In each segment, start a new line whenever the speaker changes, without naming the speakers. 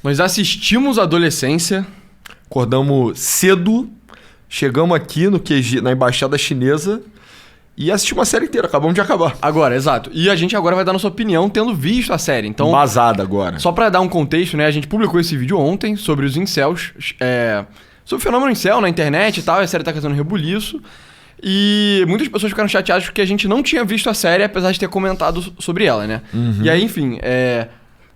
Nós assistimos a adolescência.
Acordamos cedo, chegamos aqui no QG, na Embaixada Chinesa e assistimos uma série inteira. Acabamos de acabar.
Agora, exato. E a gente agora vai dar nossa opinião tendo visto a série. Então,
embasada agora.
Só pra dar um contexto, né? A gente publicou esse vídeo ontem sobre os incels, sobre o fenômeno incel na internet e tal. E a série tá causando rebuliço. E muitas pessoas ficaram chateadas porque a gente não tinha visto a série, apesar de ter comentado sobre ela, né? E aí, enfim,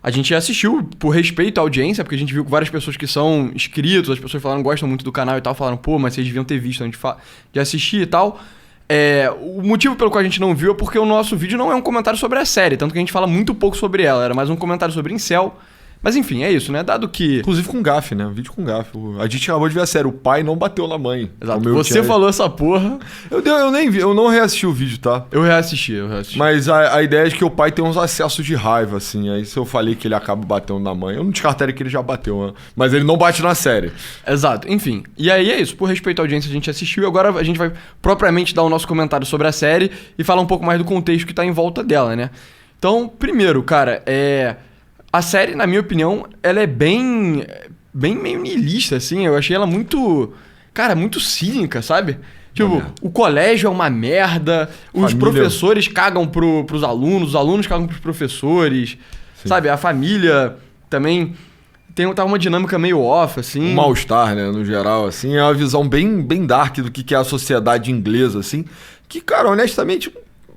a gente assistiu por respeito à audiência, porque a gente viu que várias pessoas que são inscritos, as pessoas falaram, gostam muito do canal e tal, falaram, pô, mas vocês deviam ter visto antes de assistir e tal. O motivo pelo qual a gente não viu é porque o nosso vídeo não é um comentário sobre a série, tanto que a gente fala muito pouco sobre ela, era mais um comentário sobre incel. Mas enfim, é isso, né? Dado que...
Inclusive com gafe, né? Um vídeo com gafe. A gente acabou de ver a série. O pai não bateu na mãe.
Exato. Você falou essa porra.
Eu nem vi. Eu não reassisti o vídeo, tá?
Eu reassisti.
Mas a ideia é de que o pai tem uns acessos de raiva, assim. Aí se eu falei que ele acaba batendo na mãe, eu não descartaria que ele já bateu, né? Mas ele não bate na série.
Exato. Enfim. E aí é isso. Por respeito à audiência, a gente assistiu. E agora a gente vai propriamente dar o nosso comentário sobre a série e falar um pouco mais do contexto que tá em volta dela, né? Então, primeiro, cara, a série, na minha opinião, ela é bem meio niilista, assim. Eu achei ela muito, cara, muito cínica, sabe? Tipo, o colégio é uma merda, os professores cagam pros alunos, os alunos cagam pros professores, sabe? A família também tá uma dinâmica meio off, assim.
Um mal-estar, né, no geral, assim. É uma visão bem dark do que é a sociedade inglesa, assim. Que, cara, honestamente...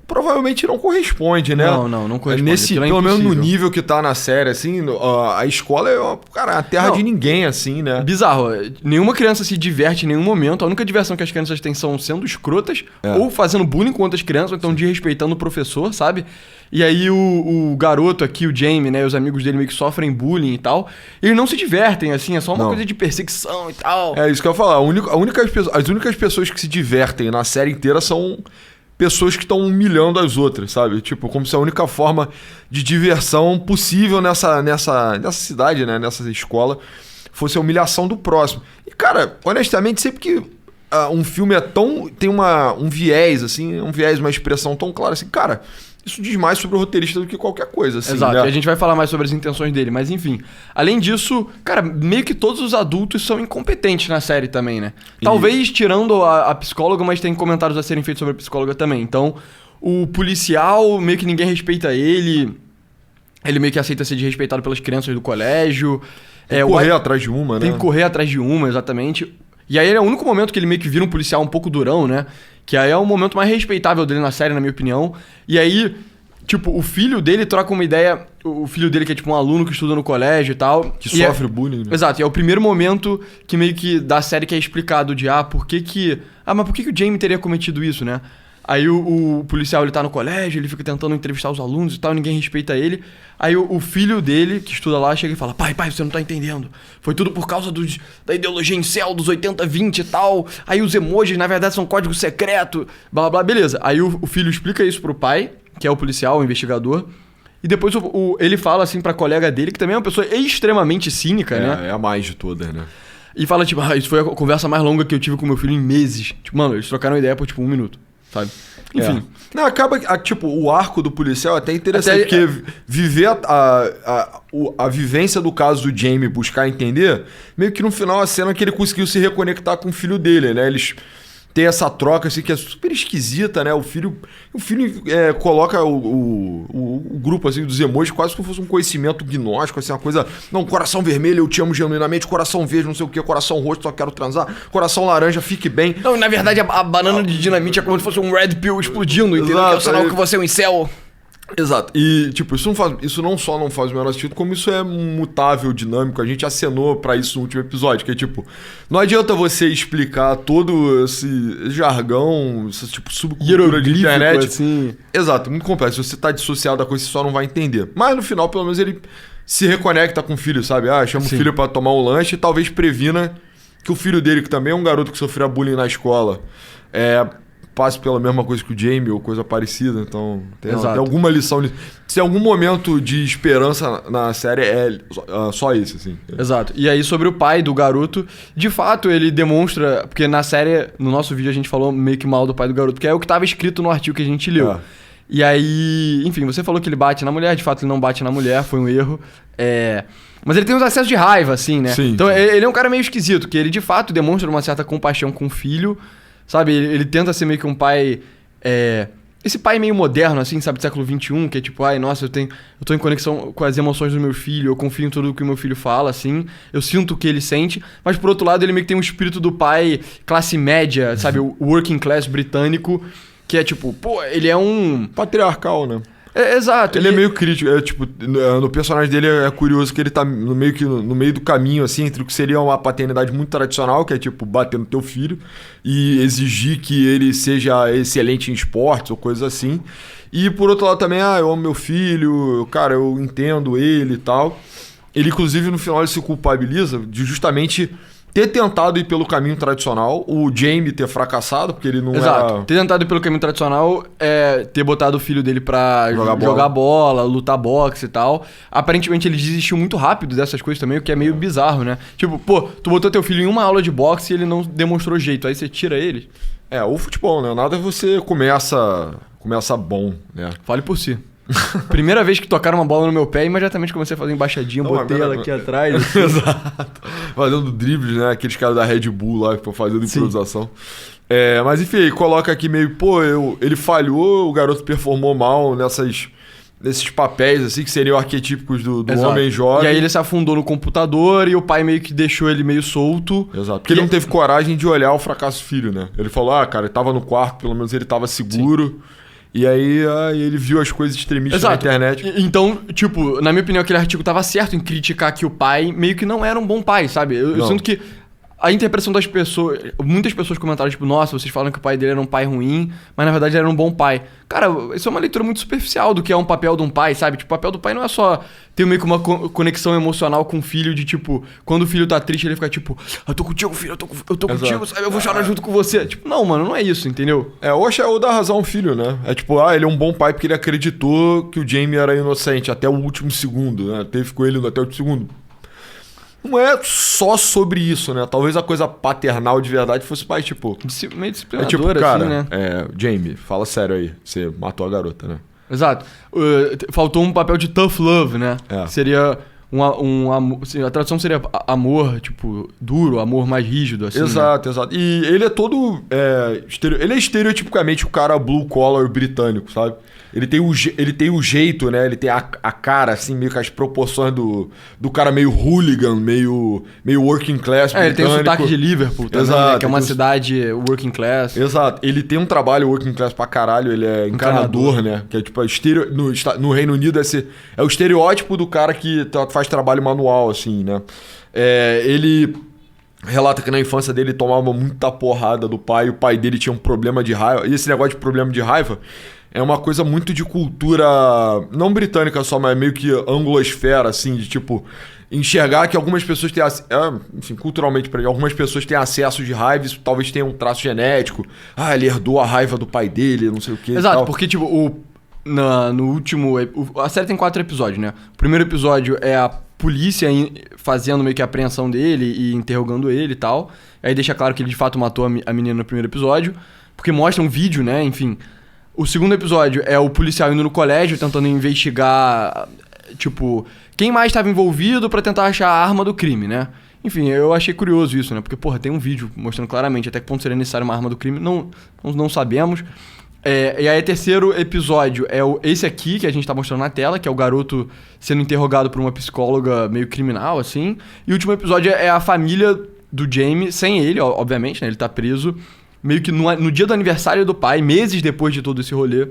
provavelmente não corresponde, né?
Não corresponde.
Pelo menos no nível que tá na série, assim, a escola é, a terra de ninguém, assim, né?
Bizarro. Nenhuma criança se diverte em nenhum momento. A única diversão que as crianças têm são sendo escrotas, ou fazendo bullying com outras crianças, ou então desrespeitando o professor, sabe? E aí o garoto aqui, o Jamie, né? Os amigos dele meio que sofrem bullying e tal. E eles não se divertem, assim, é só uma coisa de perseguição e tal.
É isso que eu ia falar. As únicas pessoas que se divertem na série inteira são... pessoas que estão humilhando as outras, sabe? Tipo, como se a única forma de diversão possível nessa cidade, né? Nessa escola, fosse a humilhação do próximo. E, cara, honestamente, sempre que um filme tem um viés, assim, uma expressão tão clara assim, cara... isso diz mais sobre o roteirista do que qualquer coisa, assim,
Exato,
né?
e a gente vai falar mais sobre as intenções dele, mas enfim. Além disso, cara, meio que todos os adultos são incompetentes na série também, né? Talvez tirando a psicóloga, mas tem comentários a serem feitos sobre a psicóloga também. Então, o policial, meio que ninguém respeita ele. Ele meio que aceita ser desrespeitado pelas crianças do colégio.
Tem que correr atrás de uma, né?
Tem que correr atrás de uma, exatamente. E aí é o único momento que ele meio que vira um policial um pouco durão, né? Que aí é o momento mais respeitável dele na série, na minha opinião. E aí, tipo, o filho dele troca uma ideia... O filho dele que é tipo um aluno que estuda no colégio e tal.
Que sofre bullying, né?
Exato. E é o primeiro momento que meio que da série que é explicado de... mas por que o Jamie teria cometido isso, né? Aí o policial, ele tá no colégio, ele fica tentando entrevistar os alunos e tal, ninguém respeita ele. Aí o filho dele, que estuda lá, chega e fala, pai, você não tá entendendo. Foi tudo por causa da ideologia incel dos 80-20 e tal. Aí os emojis, na verdade, são código secreto, blá, blá, blá, beleza. Aí o filho explica isso pro pai, que é o policial, o investigador. E depois ele fala assim pra colega dele, que também é uma pessoa extremamente cínica, né?
É a mais de todas, né?
E fala, tipo, isso foi a conversa mais longa que eu tive com meu filho em meses. Tipo, mano, eles trocaram ideia por, tipo, 1 minuto. Sabe? Enfim.
Não, acaba... tipo, o arco do policial é até interessante, porque viver a vivência do caso do Jamie, buscar entender, meio que no final a cena que ele conseguiu se reconectar com o filho dele, né? Eles têm essa troca, assim, que é super esquisita, né? O filho coloca o grupo, assim, dos emojis quase como se fosse um conhecimento gnóstico, assim, uma coisa... Não, coração vermelho, eu te amo genuinamente, coração verde, não sei o que, coração roxo, só quero transar, coração laranja, fique bem.
Não, na verdade, a banana de dinamite é como se fosse um red pill explodindo, entendeu? Exato, que é o sinal que você é um incel.
Exato. E, tipo, isso não só não faz o menor sentido, como isso é mutável, dinâmico. A gente acenou pra isso no último episódio, que é tipo, não adianta você explicar todo esse jargão, essa, tipo, subcultura de internet.
Assim.
Exato, muito complexo. Se você tá dissociado da coisa, você só não vai entender. Mas no final, pelo menos, ele se reconecta com o filho, sabe? Chama o filho pra tomar um lanche e talvez previna que o filho dele, que também é um garoto que sofreu bullying na escola, passe pela mesma coisa que o Jamie ou coisa parecida, então tem alguma lição. Se algum momento de esperança na série é só isso, assim.
Exato. E aí sobre o pai do garoto, de fato ele demonstra, porque na série, no nosso vídeo a gente falou meio que mal do pai do garoto, que é o que estava escrito no artigo que a gente leu. E aí, enfim, você falou que ele bate na mulher, de fato ele não bate na mulher, foi um erro. Mas ele tem uns acessos de raiva, assim, né?
Sim,
então
sim.
ele é um cara meio esquisito, que ele de fato demonstra uma certa compaixão com o filho, sabe? Ele tenta ser meio que um pai... Esse pai meio moderno, assim, sabe, do século XXI, que é tipo, ai, nossa, eu tô em conexão com as emoções do meu filho, eu confio em tudo que o meu filho fala, assim, eu sinto o que ele sente, mas por outro lado ele meio que tem um espírito do pai classe média, sabe, o working class britânico, que é tipo, pô, ele é um...
Patriarcal, né?
Exato.
Ele é meio crítico. Tipo, no personagem dele é curioso que ele tá no meio do caminho, assim, entre o que seria uma paternidade muito tradicional, que é tipo, bater no teu filho e exigir que ele seja excelente em esportes ou coisas assim. E por outro lado também, eu amo meu filho, cara, eu entendo ele e tal. Ele, inclusive, no final ele se culpabiliza de justamente ter tentado ir pelo caminho tradicional, o Jamie ter fracassado, porque ele não
Exato. Ter tentado ir pelo caminho tradicional é ter botado o filho dele pra jogar bola, lutar boxe e tal. Aparentemente ele desistiu muito rápido dessas coisas também, o que é meio bizarro, né? Tipo, pô, tu botou teu filho em uma aula de boxe e ele não demonstrou jeito, aí você tira ele.
O futebol, né? Nada você começa bom, né?
Fale por si. Primeira vez que tocaram uma bola no meu pé, imediatamente comecei a fazer embaixadinha, botei ela aqui atrás. Assim.
Exato. Fazendo dribles, né? Aqueles caras da Red Bull lá, fazendo improvisação. Mas enfim, aí coloca aqui meio, ele falhou, o garoto performou mal nesses papéis, assim, que seriam arquetípicos do homem jovem.
E aí ele se afundou no computador e o pai meio que deixou ele meio solto.
Exato. Porque ele não teve coragem de olhar o fracasso do filho, né? Ele falou, cara, ele tava no quarto, pelo menos ele tava seguro. Sim. E aí ele viu as coisas extremistas na internet.
Então, tipo, na minha opinião, aquele artigo tava certo em criticar que o pai meio que não era um bom pai, sabe? Eu sinto que a interpretação das pessoas... Muitas pessoas comentaram, tipo, nossa, vocês falam que o pai dele era um pai ruim, mas na verdade ele era um bom pai. Cara, isso é uma leitura muito superficial do que é um papel de um pai, sabe? Tipo, o papel do pai não é só ter meio que uma conexão emocional com o filho de, tipo... Quando o filho tá triste, ele fica, tipo... Eu tô contigo, filho, eu tô contigo, sabe? Eu vou chorar junto com você. Tipo, não, mano, não é isso, entendeu?
Ou dá razão ao filho, né? É tipo, ele é um bom pai porque ele acreditou que o Jamie era inocente até o último segundo, né? Teve com ele até o último segundo. Não é só sobre isso, né? Talvez a coisa paternal de verdade fosse mais, tipo...
meio disciplinadora, cara, assim, né?
Jamie, fala sério aí. Você matou a garota, né?
Exato. Faltou um papel de tough love, né? Seria a tradução seria amor, tipo, duro, amor mais rígido, assim.
Exato, né? Exato. E ele é todo... ele é estereotipicamente o cara blue collar britânico, sabe? Ele tem o jeito, né? Ele tem a cara, assim, meio com as proporções do cara meio hooligan, meio working class britânico.
Ele tem o sotaque de Liverpool também,
exato,
né? Que é uma cidade working class.
Exato. Ele tem um trabalho working class pra caralho, ele é encanador, né? Que é tipo, no Reino Unido é o estereótipo do cara que faz trabalho manual, assim, né? Ele... relata que na infância dele tomava muita porrada do pai, o pai dele tinha um problema de raiva. E esse negócio de problema de raiva é uma coisa muito de cultura, não britânica só, mas meio que anglosfera, assim, de tipo, enxergar que algumas pessoas têm, enfim, culturalmente, algumas pessoas têm acesso de raiva, isso talvez tenha um traço genético. Ele herdou a raiva do pai dele, não sei o que.
Exato, porque tipo, no último... A série tem 4 episódios, né? O primeiro episódio é a polícia fazendo meio que a apreensão dele e interrogando ele e tal. Aí deixa claro que ele de fato matou a menina no primeiro episódio, porque mostra um vídeo, né? Enfim. O segundo episódio é o policial indo no colégio, tentando investigar, tipo, quem mais estava envolvido pra tentar achar a arma do crime, né? Enfim, eu achei curioso isso, né? Porque, porra, tem um vídeo mostrando claramente até que ponto seria necessário uma arma do crime. Não sabemos. E aí, o terceiro episódio é esse aqui, que a gente tá mostrando na tela, que é o garoto sendo interrogado por uma psicóloga meio criminal, assim. E o último episódio é a família do Jamie, sem ele, obviamente, né? Ele tá preso. Meio que no dia do aniversário do pai, meses depois de todo esse rolê,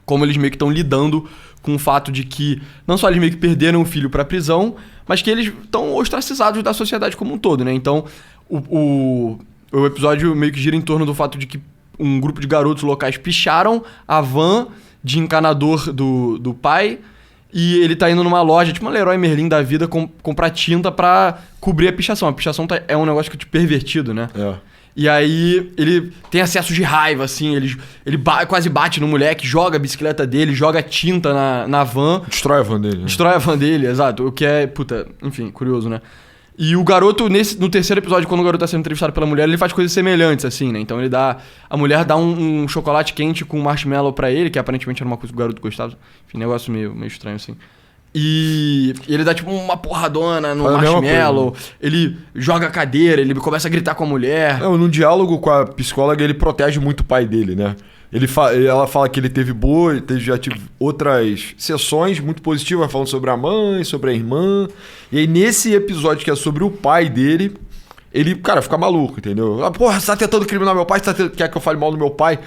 como eles meio que estão lidando com o fato de que não só eles meio que perderam o filho pra prisão, mas que eles estão ostracizados da sociedade como um todo, né? Então, o episódio meio que gira em torno do fato de que um grupo de garotos locais picharam a van de encanador do pai e ele tá indo numa loja, tipo uma Leroy Merlin da vida, comprar tinta pra cobrir a pichação. A pichação é um negócio que pervertido, né? E aí ele tem acesso de raiva, assim, ele quase bate no moleque, joga a bicicleta dele, joga tinta na van.
Destrói a van dele. Né?
Destrói a van dele, exato. O que é, enfim, curioso, né? E o garoto, no terceiro episódio, quando o garoto tá sendo entrevistado pela mulher, ele faz coisas semelhantes, assim, né? Então a mulher dá um chocolate quente com marshmallow pra ele, que aparentemente era uma coisa que o garoto gostava. Enfim, negócio meio estranho, assim. E ele dá tipo uma porradona no marshmallow, ele joga a cadeira, ele começa a gritar com a mulher.
No diálogo com a psicóloga, ele protege muito o pai dele, né? Ela fala que ele teve já tive outras sessões muito positivas, falando sobre a mãe, sobre a irmã. E aí nesse episódio que é sobre o pai dele, ele, cara, fica maluco, entendeu? Porra, você tá tentando criminar meu pai, quer que eu fale mal do meu pai?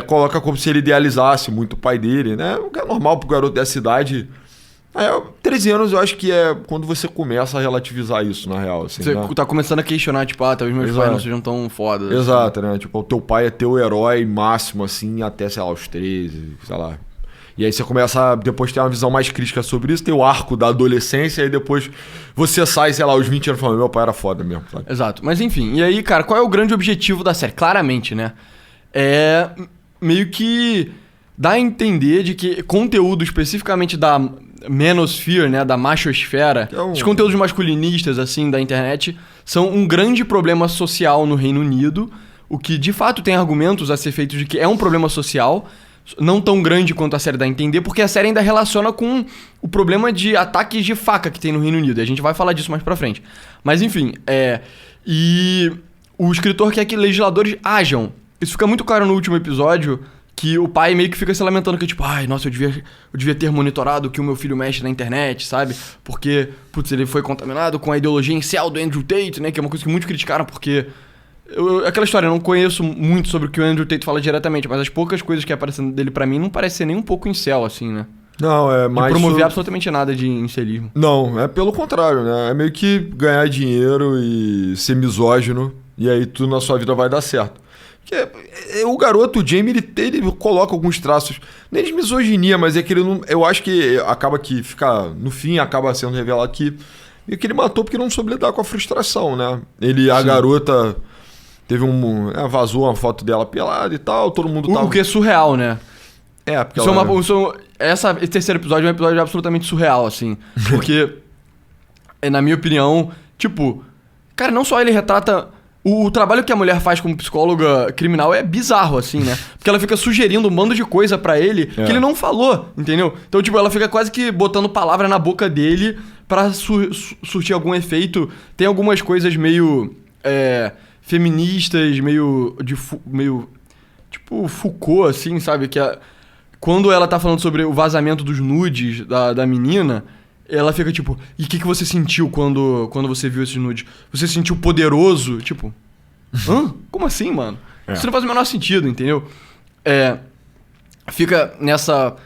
Coloca como se ele idealizasse muito o pai dele, né? O que é normal pro garoto dessa idade. 13 anos eu acho que é quando você começa a relativizar isso, na real. Assim,
você
né?
tá começando a questionar, tipo, talvez meus pais não sejam tão fodas.
Exato, assim. Né? Tipo, o teu pai é teu herói máximo, assim, até, sei lá, os 13, sei lá. E aí você começa a depois ter uma visão mais crítica sobre isso, tem o arco da adolescência, e aí depois você sai, sei lá, aos 20 anos falando, meu pai era foda mesmo. Sabe?
Exato. Mas enfim, e aí, cara, qual é o grande objetivo da série? Claramente, né? É meio que dá a entender de que conteúdo especificamente da manosphere, né, da machosfera, os conteúdos masculinistas, assim, da internet, são um grande problema social no Reino Unido, o que, de fato, tem argumentos a ser feitos de que é um problema social, não tão grande quanto a série dá a entender, porque a série ainda relaciona com o problema de ataques de faca que tem no Reino Unido, e a gente vai falar disso mais pra frente. Mas, enfim, e o escritor quer que legisladores ajam. Isso fica muito claro no último episódio, que o pai meio que fica se lamentando que, tipo, nossa, eu devia ter monitorado o que o meu filho mexe na internet, sabe? Porque, putz, ele foi contaminado com a ideologia incel do Andrew Tate, né? Que é uma coisa que muitos criticaram, porque... aquela história, eu não conheço muito sobre o que o Andrew Tate fala diretamente, mas as poucas coisas que aparecem dele pra mim não parece ser nem um pouco incel, assim, né?
Não, é mais...
De promover absolutamente nada de incelismo.
Não, é pelo contrário, né? É meio que ganhar dinheiro e ser misógino, e aí tudo na sua vida vai dar certo. Porque o garoto, o Jamie, ele coloca alguns traços, nem de misoginia, mas é que ele não... Eu acho que acaba que fica... No fim, acaba sendo revelado que ele matou porque não soube lidar com a frustração, né? A garota... Teve vazou uma foto dela pelada e tal, todo mundo tava...
O que é surreal, né?
Porque
esse terceiro episódio é um episódio absolutamente surreal, assim. Porque, na minha opinião, tipo... Cara, não só ele retrata... O trabalho que a mulher faz como psicóloga criminal é bizarro, assim, né? Porque ela fica sugerindo um bando de coisa pra ele que ele não falou, entendeu? Então, tipo, ela fica quase que botando palavra na boca dele pra surtir algum efeito. Tem algumas coisas meio... feministas, meio tipo Foucault, assim, sabe? Que quando ela tá falando sobre o vazamento dos nudes da menina, ela fica tipo, e o que você sentiu quando você viu esses nudes? Você se sentiu poderoso? Tipo, como assim, mano? Isso não faz o menor sentido, entendeu? Fica nessa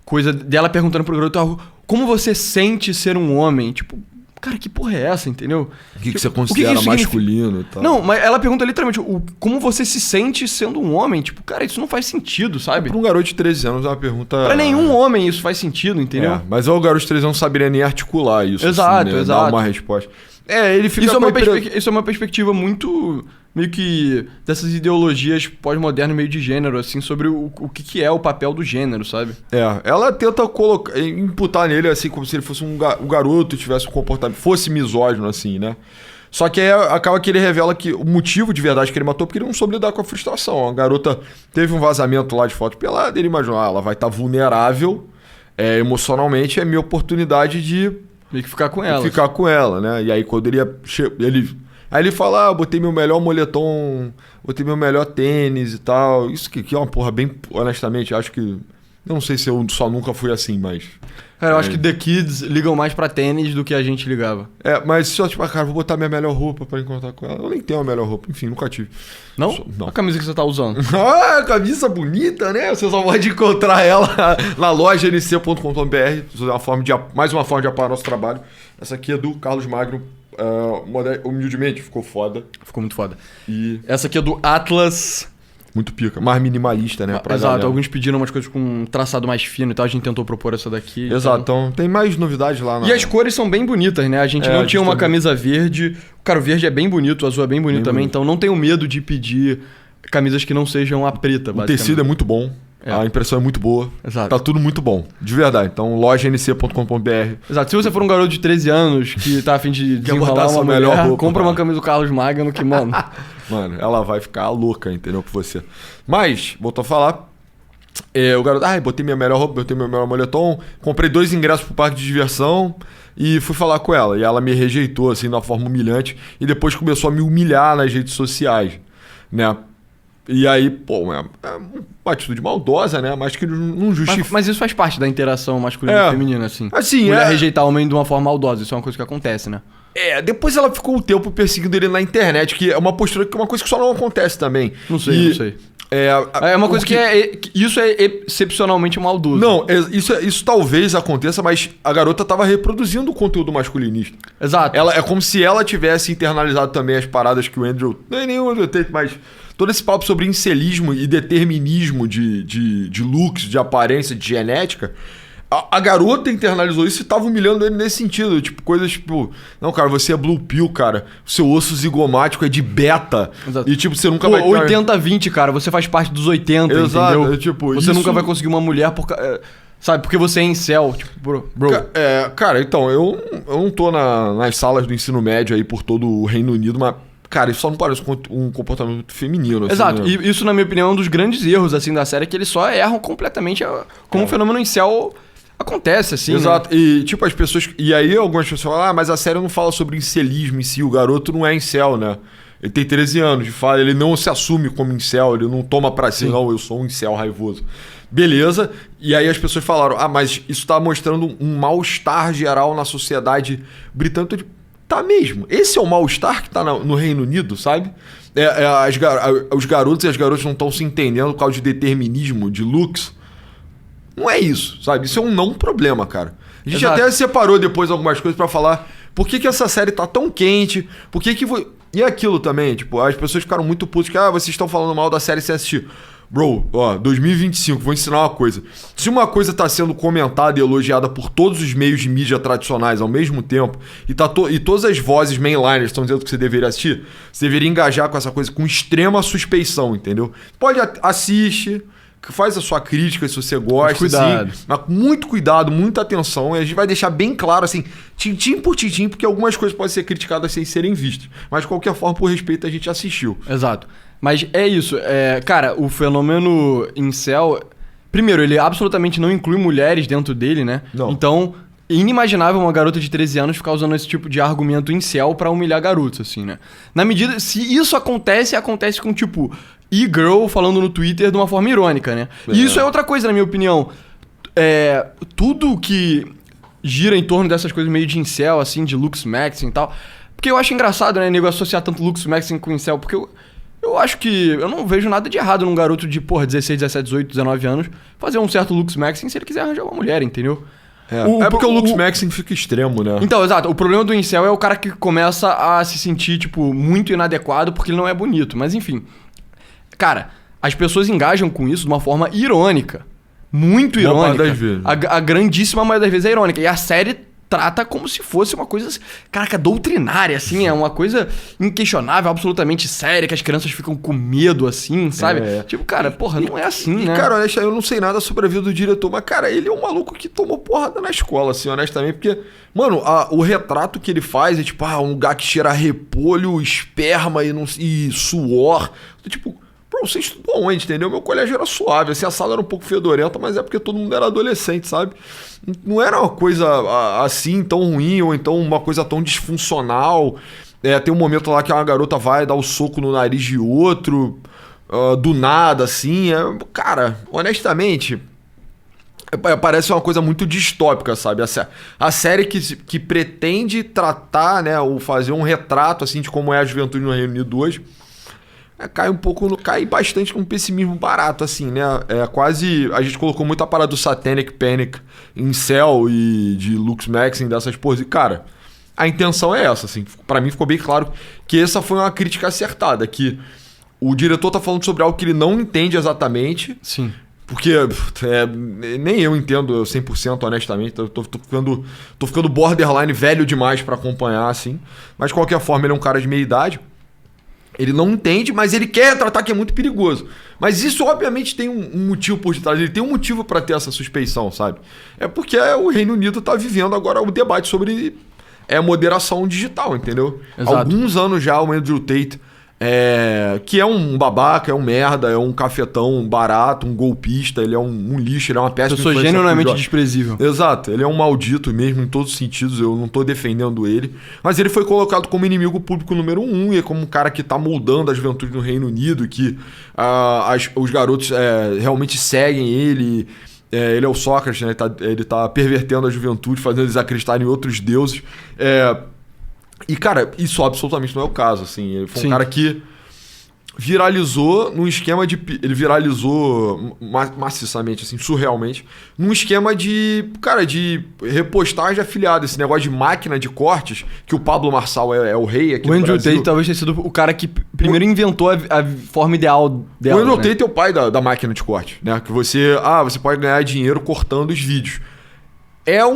coisa dela perguntando pro garoto, como você sente ser um homem? Tipo, cara, que porra é essa, entendeu?
O que você considera masculino e tal?
Não, mas ela pergunta literalmente como você se sente sendo um homem. Tipo, cara, isso não faz sentido, sabe?
Pra um garoto de 13 anos é uma pergunta...
Pra nenhum homem isso faz sentido, entendeu?
Mas o garoto de 13 anos não saberia nem articular isso.
Exato,
assim, né?
exato.
Dar uma resposta. Ele fica
isso é uma perspectiva muito... meio que dessas ideologias pós-modernas meio de gênero, assim, sobre o que é o papel do gênero, sabe?
Ela tenta imputar nele, assim, como se ele fosse um garoto, tivesse um comportamento, fosse misógino, assim, né? Só que aí acaba que ele revela que o motivo de verdade que ele matou é porque ele não soube lidar com a frustração. A garota teve um vazamento lá de foto pelada, ele imaginou, ela vai estar vulnerável emocionalmente, é minha oportunidade de...
meio que ficar com ela.
Ficar com ela, né? E aí quando Aí ele fala, botei meu melhor moletom, botei meu melhor tênis e tal. Isso que é uma porra bem... Honestamente, acho que... Eu não sei se eu só nunca fui assim, mas...
Cara, eu acho que The Kids ligam mais pra tênis do que a gente ligava.
Mas só tipo, cara, vou botar minha melhor roupa pra encontrar com ela. Eu nem tenho a melhor roupa, enfim, nunca tive.
Não? Não. A camisa que você tá usando.
Camisa bonita, né? Você só pode encontrar ela na loja nc.com.br. Mais uma forma de apoiar nosso trabalho. Essa aqui é do Carlos Magno. Humildemente, ficou foda.
Ficou muito foda.
E
essa aqui é do Atlas.
Muito pica. Mais minimalista, né?
Exato. Galera. Alguns pediram umas coisas com um traçado mais fino e tal. A gente tentou propor essa daqui.
Exato. Então tem mais novidades lá.
E as cores são bem bonitas, né? A gente não tinha uma camisa verde. Cara, o verde é bem bonito. O azul é bem bonito também. Então não tenho medo de pedir camisas que não sejam a preta, basicamente.
O tecido é muito bom. A impressão é muito boa.
Exato.
Tá tudo muito bom. De verdade. Então, lojanc.com.br.
Exato. Se você for um garoto de 13 anos que tá a fim de desenrolar uma
melhor
mulher,
roupa,
compra
cara.
uma camisa do Carlos Magno que, mano...
Mano, ela vai ficar louca, entendeu? Com você. Mas, voltou a falar. O garoto, botei minha melhor roupa, botei meu melhor moletom, comprei 2 ingressos pro parque de diversão e fui falar com ela. E ela me rejeitou, assim, de uma forma humilhante. E depois começou a me humilhar nas redes sociais, né? E aí, pô, é uma atitude maldosa, né? Mas que não justifica.
Mas isso faz parte da interação masculina e feminina, assim.
Assim,
mulher rejeitar homem de uma forma maldosa, isso é uma coisa que acontece, né?
Depois ela ficou um tempo perseguindo ele na internet, que é uma postura, que é uma coisa que só não acontece também.
Não sei. É uma coisa isso é excepcionalmente maldoso.
Não, isso talvez aconteça, mas a garota tava reproduzindo o conteúdo masculinista.
Exato.
É como se ela tivesse internalizado também as paradas que o Andrew... Nem o Andrew Tate, mas todo esse papo sobre incelismo e determinismo de looks, de aparência, de genética... A garota internalizou isso e tava humilhando ele nesse sentido. Tipo, coisas tipo... Não, cara, você é blue pill, cara. O seu osso zigomático é de beta.
Exato.
E, tipo, você nunca vai...
80-20, cara. Você faz parte dos 80,
exato,
entendeu?
Tipo,
você nunca vai conseguir uma mulher sabe? Porque você é incel. Tipo, bro.
Cara, então, eu não tô nas salas do ensino médio aí por todo o Reino Unido, mas... Cara, isso só não parece um comportamento feminino. Assim,
exato.
né?
E isso, na minha opinião, é um dos grandes erros, assim, da série, que eles só erram completamente como o fenômeno incel... Acontece, assim,
exato.
Né?
E, tipo, as pessoas... E aí, algumas pessoas falam, mas a série não fala sobre incelismo em si. O garoto não é incel, né? Ele tem 13 anos de fala, ele não se assume como incel, ele não toma pra si, não, eu sou um incel raivoso. Beleza. E aí as pessoas falaram, mas isso tá mostrando um mal-estar geral na sociedade britânica. Tá mesmo. Esse é o mal-estar que tá no Reino Unido, sabe? Os garotos e as garotas não estão se entendendo por causa de determinismo, de looks. Não é isso, sabe? Isso é um não problema, cara. A gente até separou depois algumas coisas pra falar por que essa série tá tão quente, por que... E aquilo também, tipo, as pessoas ficaram muito putas que, vocês estão falando mal da série sem assistir. Bro, 2025, vou ensinar uma coisa. Se uma coisa tá sendo comentada e elogiada por todos os meios de mídia tradicionais ao mesmo tempo, e todas as vozes mainliners estão dizendo que você deveria assistir, você deveria engajar com essa coisa com extrema suspeição, entendeu? Pode assistir... Faz a sua crítica se você gosta,
cuidado.
Assim, mas com muito cuidado, muita atenção. E a gente vai deixar bem claro, assim, tintim por tintim, porque algumas coisas podem ser criticadas sem serem vistas. Mas, de qualquer forma, por respeito, a gente assistiu.
Exato. Mas é isso. Cara, o fenômeno incel... Primeiro, ele absolutamente não inclui mulheres dentro dele, né?
Não.
Então, é inimaginável uma garota de 13 anos ficar usando esse tipo de argumento incel pra humilhar garotos, assim, né? Na medida... Se isso acontece com, tipo... E-girl falando no Twitter de uma forma irônica, né? E isso é outra coisa, na minha opinião. Tudo que gira em torno dessas coisas meio de incel, assim, de looks maxing e tal. Porque eu acho engraçado, né, nego, associar tanto looks maxing com incel. Porque eu acho que... Eu não vejo nada de errado num garoto de, 16, 17, 18, 19 anos fazer um certo looks maxing se ele quiser arranjar uma mulher, entendeu?
Porque o looks maxing fica extremo, né?
Então, exato. O problema do incel é o cara que começa a se sentir, tipo, muito inadequado porque ele não é bonito. Mas, enfim... Cara, as pessoas engajam com isso de uma forma irônica. Muito irônica.
Das vezes.
A grandíssima maioria das vezes é irônica. E a série trata como se fosse uma coisa, caraca, doutrinária, assim. É uma coisa inquestionável, absolutamente séria, que as crianças ficam com medo, assim, sabe? Tipo, cara, porra, não é assim, né?
Cara, eu não sei nada sobre a vida do diretor, mas, cara, ele é um maluco que tomou porrada na escola, assim, honestamente, porque, mano, o retrato que ele faz é, tipo, um lugar que cheira a repolho, esperma e suor. Tipo... Você estudou onde, entendeu? Meu colégio era suave, assim, a sala era um pouco fedorenta, mas é porque todo mundo era adolescente, sabe? Não era uma coisa assim tão ruim, ou então uma coisa tão disfuncional. Tem um momento lá que uma garota vai dar o soco no nariz de outro, do nada, assim. Cara, honestamente, parece uma coisa muito distópica, sabe? A série que pretende tratar, né, ou fazer um retrato, assim, de como é a juventude no Reino Unido hoje, cai bastante com um pessimismo barato, assim, né? Quase... A gente colocou muita parada do Satanic Panic, incel e de looks maxing, dessas porras. E, cara, a intenção é essa, assim. Pra mim ficou bem claro que essa foi uma crítica acertada, que o diretor tá falando sobre algo que ele não entende exatamente.
Sim.
Porque nem eu entendo 100%, honestamente. Eu tô ficando borderline velho demais pra acompanhar, assim. Mas, de qualquer forma, ele é um cara de meia idade. Ele não entende, mas ele quer retratar que é muito perigoso. Mas isso, obviamente, tem um motivo por detrás. Ele tem um motivo pra ter essa suspeição, sabe? É porque o Reino Unido tá vivendo agora o debate sobre moderação digital, entendeu?
Exato.
Alguns anos já o Andrew Tate, que é um babaca, é um merda, é um cafetão barato, um golpista, ele é um lixo, ele é uma péssima
pessoa genuinamente desprezível.
Exato, ele é um maldito mesmo em todos os sentidos, eu não tô defendendo ele, mas ele foi colocado como inimigo público número 1 e como um cara que tá moldando a juventude no Reino Unido, que os garotos realmente seguem ele. Ele é o Sócrates, né? Ele tá pervertendo a juventude, fazendo eles acreditarem em outros deuses. E, cara, isso absolutamente não é o caso, assim. Ele foi um cara que viralizou num esquema de... Ele viralizou maciçamente, assim, surrealmente, num esquema de, cara, de repostagem de afiliado. Esse negócio de máquina de cortes, que o Pablo Marçal é o rei aqui no Brasil.
O Andrew Tate talvez tenha sido o cara que primeiro inventou a forma ideal dela.
O Andrew Tate é o pai da máquina de corte, né? Que você pode ganhar dinheiro cortando os vídeos. Eu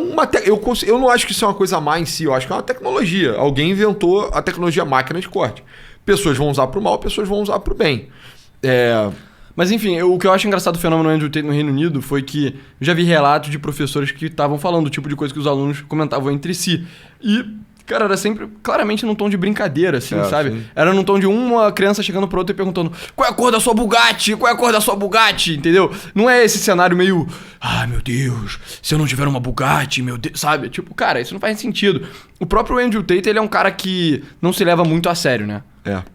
não acho que isso é uma coisa má em si, eu acho que é uma tecnologia. Alguém inventou a tecnologia máquina de corte. Pessoas vão usar pro mal, pessoas vão usar pro bem.
Mas enfim, o que eu acho engraçado do fenômeno Andrew Tate no Reino Unido foi que eu já vi relatos de professores que estavam falando o tipo de coisa que os alunos comentavam entre si. E, cara, era sempre claramente num tom de brincadeira, assim, sabe? Sim. Era num tom de uma criança chegando pra outra e perguntando: qual é a cor da sua Bugatti? Qual é a cor da sua Bugatti? Entendeu? Não é esse cenário meio... Ai, meu Deus, se eu não tiver uma Bugatti, meu Deus... Sabe? Tipo, cara, isso não faz sentido. O próprio Andrew Tate, ele é um cara que não se leva muito a sério, né?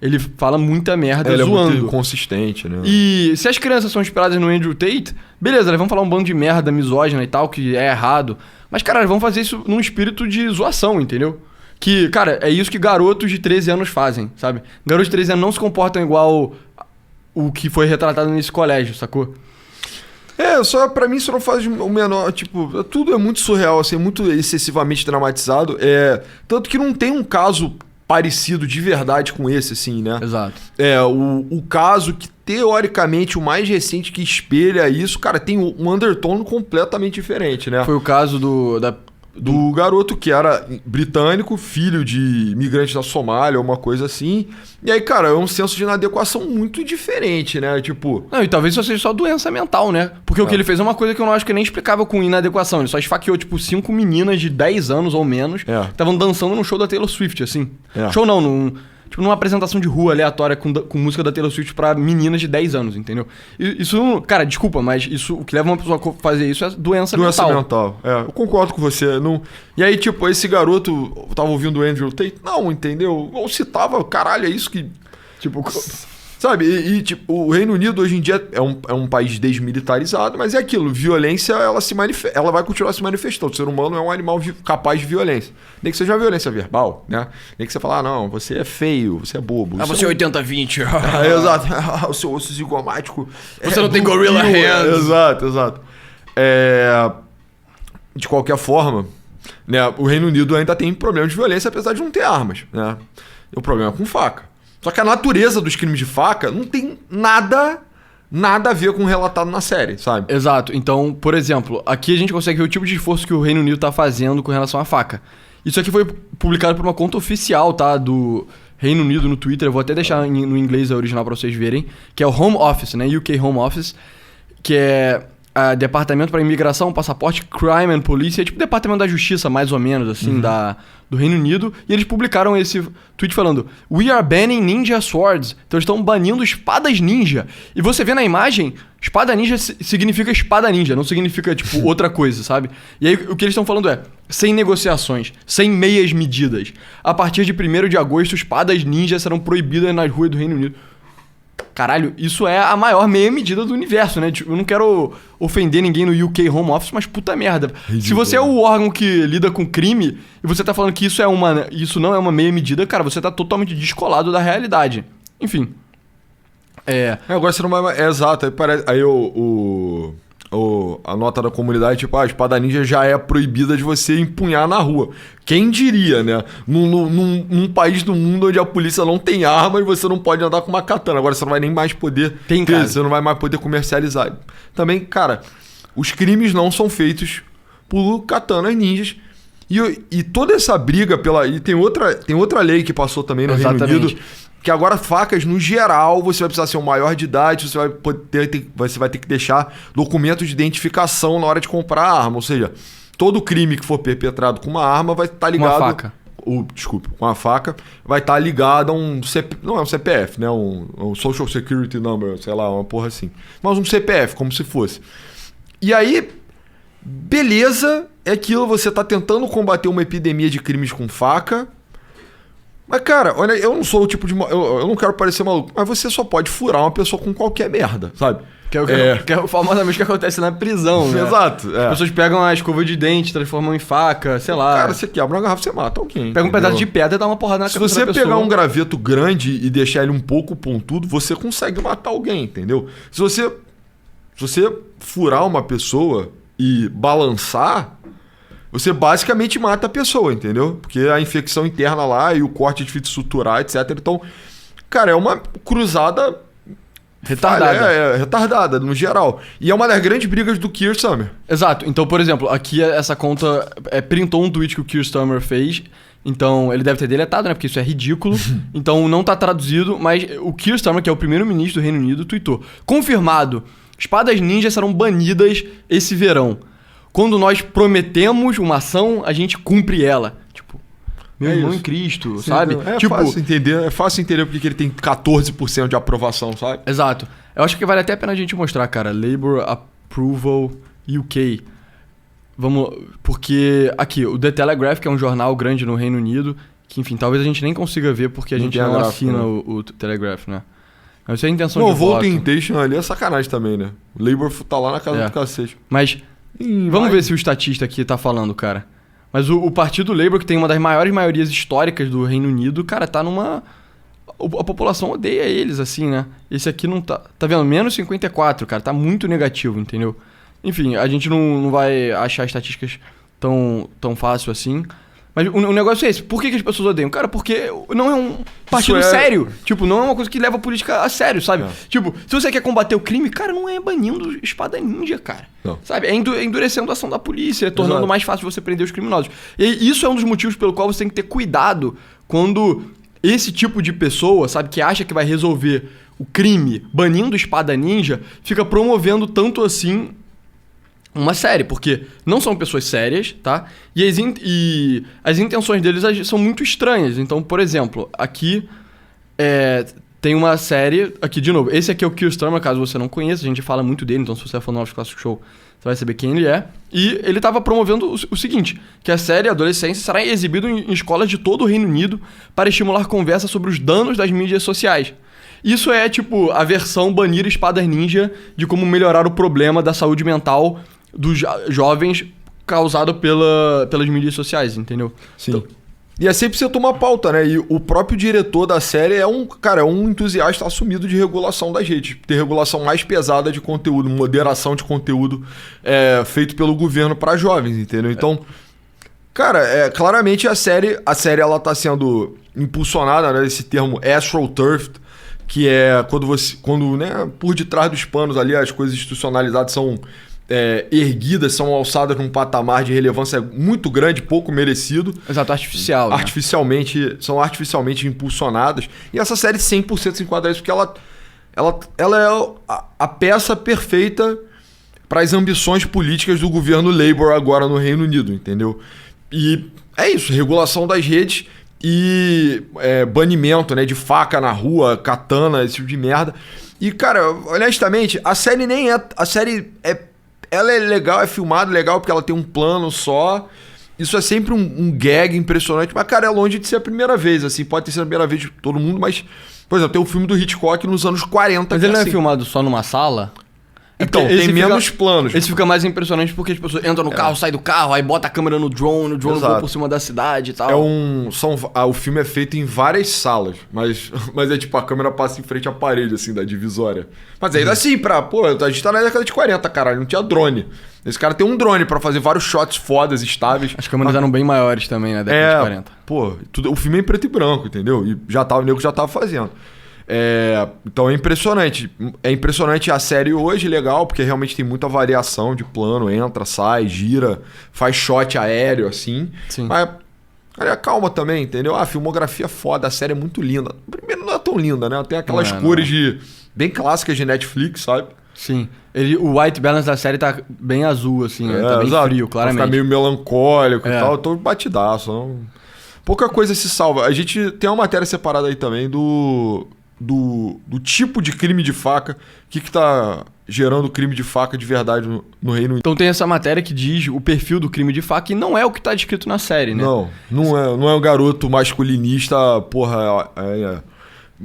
Ele fala muita merda zoando.
Ele é muito inconsistente, né?
E se as crianças são inspiradas no Andrew Tate, beleza, elas vão falar um bando de merda misógina e tal, que é errado. Mas, cara, elas vão fazer isso num espírito de zoação, entendeu? Que, cara, é isso que garotos de 13 anos fazem, sabe? Garotos de 13 anos não se comportam igual o que foi retratado nesse colégio, sacou?
Pra mim isso não faz o menor... Tipo, tudo é muito surreal, assim, muito excessivamente dramatizado. Tanto que não tem um caso parecido de verdade com esse, assim, né?
Exato.
O caso que, teoricamente, o mais recente que espelha isso, cara, tem um undertone completamente diferente, né?
Foi o caso
do garoto que era britânico, filho de imigrantes da Somália, uma coisa assim. E aí, cara, é um senso de inadequação muito diferente, né? Tipo...
Não, e talvez isso seja só doença mental, né? Porque o que ele fez é uma coisa que eu não acho que nem explicava com inadequação. Ele só esfaqueou, 5 meninas de 10 anos ou menos que estavam dançando num show da Taylor Swift, assim. Show não, numa apresentação de rua aleatória com música da Taylor Swift pra meninas de 10 anos, entendeu? Isso, cara, desculpa, mas o que leva uma pessoa a fazer isso é doença mental.
Doença mental, eu concordo com você. Não... E aí, esse garoto tava ouvindo o Andrew Tate? Não, entendeu? Ou se tava, caralho, é isso que... Sabe? O Reino Unido hoje em dia é um país desmilitarizado, mas é aquilo, violência, ela vai continuar se manifestando. O ser humano é um animal capaz de violência. Nem que seja uma violência verbal, né? Nem que você fale, não, você é feio, você é bobo.
Você é 80-20.
Exato. O seu osso zigomático.
Você não tem gorilla hands.
Exato. De qualquer forma, né, o Reino Unido ainda tem problema de violência, apesar de não ter armas, né? O problema é com faca. Só que a natureza dos crimes de faca não tem nada a ver com o relatado na série, sabe?
Exato. Então, por exemplo, aqui a gente consegue ver o tipo de esforço que o Reino Unido tá fazendo com relação à faca. Isso aqui foi publicado por uma conta oficial, tá? Do Reino Unido no Twitter. Eu vou até deixar no inglês a original pra vocês verem. Que é o Home Office, né? UK Home Office. Que é... Departamento para Imigração, Passaporte, Crime and Police, é tipo Departamento da Justiça, mais ou menos, assim, do Reino Unido. E eles publicaram esse tweet falando: We are banning ninja swords. Então eles estão banindo espadas ninja. E você vê na imagem, espada ninja significa espada ninja, não significa, outra coisa, sabe? E aí o que eles estão falando é, sem negociações, sem meias medidas. A partir de 1º de agosto, espadas ninja serão proibidas nas ruas do Reino Unido. Caralho, isso é a maior meia medida do universo, né? Eu não quero ofender ninguém no UK Home Office, mas puta merda. Ridículo. Se você é o órgão que lida com crime e você tá falando que isso não é uma meia medida, cara, você tá totalmente descolado da realidade. Enfim.
Agora você não vai... exato, aí a nota da comunidade, a espada ninja já é proibida de você empunhar na rua. Quem diria, né? Num país do mundo onde a polícia não tem arma e você não pode andar com uma katana. Agora você não vai nem mais poder... Você não vai mais poder comercializar. Também, cara, os crimes não são feitos por katanas ninjas. E toda essa briga pela... E tem outra lei que passou também no Reino Unido, que agora facas, no geral, você vai precisar ser um maior de idade, você vai ter que deixar documento de identificação na hora de comprar a arma. Ou seja, todo crime que for perpetrado com uma arma vai estar ligado...
Uma faca.
Com a faca, vai estar ligado a um... Não é um CPF, né? Um Social Security Number, sei lá, uma porra assim. Mas um CPF, como se fosse. E aí, beleza, é aquilo, você tá tentando combater uma epidemia de crimes com faca. Mas, cara, olha, eu não sou o tipo de... Eu não quero parecer maluco, mas você só pode furar uma pessoa com qualquer merda, sabe?
Que é famosamente o que acontece na prisão, né?
Exato.
As pessoas pegam a escova de dente, transformam em faca, sei lá.
Cara, você quebra uma garrafa, você mata alguém.
Pega um pedaço de pedra e dá uma porrada na cabeça da pessoa.
Se você pegar um graveto grande e deixar ele um pouco pontudo, você consegue matar alguém, entendeu? Se você furar uma pessoa e balançar, você basicamente mata a pessoa, entendeu? Porque a infecção interna lá e o corte é difícil de suturar, etc. Então, cara, é uma cruzada...
Retardada.
Retardada, no geral. E é uma das grandes brigas do Keir Starmer.
Exato. Então, por exemplo, aqui essa conta printou um tweet que o Keir Starmer fez. Então, ele deve ter deletado, né? Porque isso é ridículo. Então, não tá traduzido. Mas o Keir Starmer, que é o primeiro-ministro do Reino Unido, tweetou: confirmado, espadas ninjas serão banidas esse verão. Quando nós prometemos uma ação, a gente cumpre ela. Tipo... Meu irmão em Cristo, sim, sabe?
É fácil entender porque ele tem 14% de aprovação, sabe?
Exato. Eu acho que vale até a pena a gente mostrar, cara. Labour Approval UK. Porque aqui, o The Telegraph, que é um jornal grande no Reino Unido, que, enfim, talvez a gente nem consiga ver porque a gente não assina o Telegraph, né? Mas isso é a intenção de voto.
O Voting Intention ali é sacanagem também, né? O Labour tá lá na casa do cacete.
Mas vamos ver se o estatista aqui tá falando, cara. Mas o Partido Labour, que tem uma das maiores maiorias históricas do Reino Unido, cara, tá numa... A população odeia eles, assim, né? Esse aqui não tá... Tá vendo? Menos 54, cara. Tá muito negativo, entendeu? Enfim, a gente não vai achar estatísticas tão fácil assim. Mas o negócio é esse. Por que as pessoas odeiam? Cara, porque não é um partido sério. Tipo, não é uma coisa que leva a política a sério, sabe? Tipo, se você quer combater o crime, cara, não é banindo espada ninja, cara. Não. Sabe? É endurecendo a ação da polícia, tornando mais fácil você prender os criminosos. E isso é um dos motivos pelo qual você tem que ter cuidado quando esse tipo de pessoa, sabe, que acha que vai resolver o crime banindo espada ninja, fica promovendo tanto assim uma série, porque não são pessoas sérias, tá? E as intenções deles são muito estranhas. Então, por exemplo, aqui tem uma série... Aqui, de novo, esse aqui é o Keir Starmer, caso você não conheça. A gente fala muito dele, então se você for no Office Classic Show, você vai saber quem ele é. E ele estava promovendo o seguinte, que a série Adolescência será exibida em escolas de todo o Reino Unido para estimular conversa sobre os danos das mídias sociais. Isso é, tipo, a versão banir espadas ninja de como melhorar o problema da saúde mental dos jovens causado pelas mídias sociais, entendeu?
Sim. Então, e é sempre você tomar pauta, né? E o próprio diretor da série é um entusiasta assumido de regulação das redes. Ter regulação mais pesada de conteúdo, moderação de conteúdo feito pelo governo para jovens, entendeu? Então, cara, claramente a série ela tá sendo impulsionada, né? Esse termo AstroTurf, que é quando né, por detrás dos panos ali as coisas institucionalizadas são erguidas, são alçadas num patamar de relevância muito grande, pouco merecido.
Exato, artificial.
São artificialmente impulsionadas. E essa série 100% se enquadra isso, porque ela é a peça perfeita para as ambições políticas do governo Labour agora no Reino Unido, entendeu? E é isso, regulação das redes e banimento, né, de faca na rua, katana, esse tipo de merda. E, cara, honestamente, a série ela é legal, é filmada legal porque ela tem um plano só. Isso é sempre um gag impressionante. Mas, cara, é longe de ser a primeira vez, assim. Pode ter sido a primeira vez de todo mundo, mas... Por exemplo, tem o filme do Hitchcock nos anos 40.
Mas ele não é filmado só numa sala?
Então, tem menos planos.
Esse fica mais impressionante porque as pessoas entram no carro, saem do carro, aí bota a câmera no drone, voa por cima da cidade e tal.
O filme é feito em várias salas, mas é tipo, a câmera passa em frente à parede, assim, da divisória. Mas ainda assim, a gente tá na década de 40, caralho, não tinha drone. Esse cara tem um drone pra fazer vários shots fodas, estáveis.
As câmeras eram bem maiores também na década de 40.
O filme é em preto e branco, entendeu? E o nego já tava fazendo. Então é impressionante. É impressionante a série hoje, legal, porque realmente tem muita variação de plano, entra, sai, gira, faz shot aéreo, assim.
Sim.
Mas, cara, calma também, entendeu? A filmografia foda, a série é muito linda. Primeiro, não é tão linda, né? Tem aquelas cores bem clássicas de Netflix, sabe?
Sim. O white balance da série tá bem azul, assim, né? Tá bem frio, claramente.
Fica meio melancólico e tal. Eu tô batidaço. Não... Pouca coisa se salva. A gente tem uma matéria separada aí também do tipo de crime de faca. O que tá gerando crime de faca de verdade no Reino Unido.
Então tem essa matéria que diz o perfil do crime de faca e não é o que tá descrito na série, né?
Não é um garoto masculinista, porra,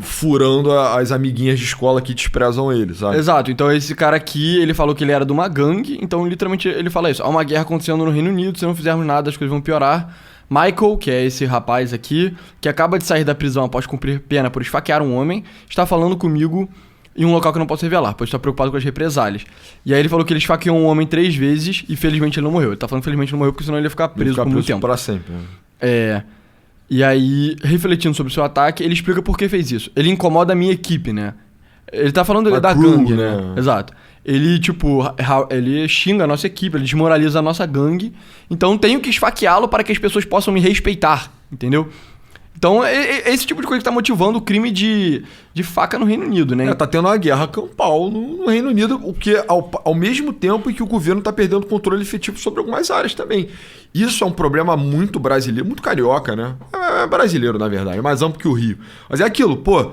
furando as amiguinhas de escola que desprezam ele, sabe?
Exato. Então esse cara aqui, ele falou que ele era de uma gangue, então literalmente ele fala isso. Há uma guerra acontecendo no Reino Unido, se não fizermos nada as coisas vão piorar. Michael, que é esse rapaz aqui, que acaba de sair da prisão após cumprir pena por esfaquear um homem, está falando comigo em um local que eu não posso revelar, pois está preocupado com as represálias. E aí ele falou que ele esfaqueou um homem 3 vezes e felizmente ele não morreu. Ele tá falando que felizmente não morreu porque senão ele ia ficar preso por muito tempo.
Pra sempre. Né?
E aí, refletindo sobre o seu ataque, ele explica por que fez isso. Ele incomoda a minha equipe, né? Ele tá falando da gangue, né? Exato. Ele, ele xinga a nossa equipe, ele desmoraliza a nossa gangue. Então tenho que esfaqueá-lo para que as pessoas possam me respeitar, entendeu? Então é esse tipo de coisa que tá motivando o crime de faca no Reino Unido, né?
Tá tendo uma guerra campal no Reino Unido, o que ao mesmo tempo em que o governo tá perdendo controle efetivo sobre algumas áreas também. Isso é um problema muito brasileiro, muito carioca, né? É brasileiro, na verdade, é mais amplo que o Rio. Mas é aquilo, pô...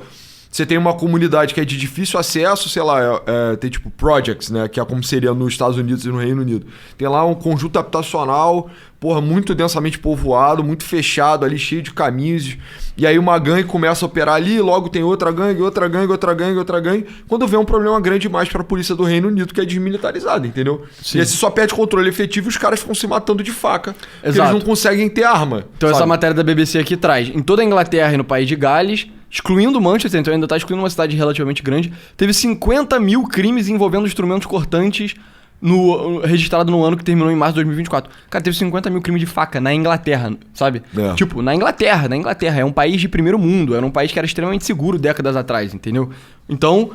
Você tem uma comunidade que é de difícil acesso, sei lá, tem tipo projects, né? Que é como seria nos Estados Unidos e no Reino Unido. Tem lá um conjunto habitacional, porra, muito densamente povoado, muito fechado ali, cheio de caminhos. E aí uma gangue começa a operar ali, logo tem outra gangue, outra gangue, outra gangue, outra gangue. Quando vem um problema grande demais para a polícia do Reino Unido, que é desmilitarizada, entendeu? Sim. E aí você só perde controle efetivo e os caras ficam se matando de faca. Exato. Eles não conseguem ter arma.
Então sabe? Essa matéria da BBC aqui traz, em toda a Inglaterra e no país de Gales... Excluindo Manchester, então ainda tá excluindo uma cidade relativamente grande, teve 50 mil crimes envolvendo instrumentos cortantes registrado no ano que terminou em março de 2024. Cara, teve 50 mil crimes de faca na Inglaterra, sabe? Tipo, na Inglaterra. É um país de primeiro mundo, era um país que era extremamente seguro décadas atrás, entendeu? Então,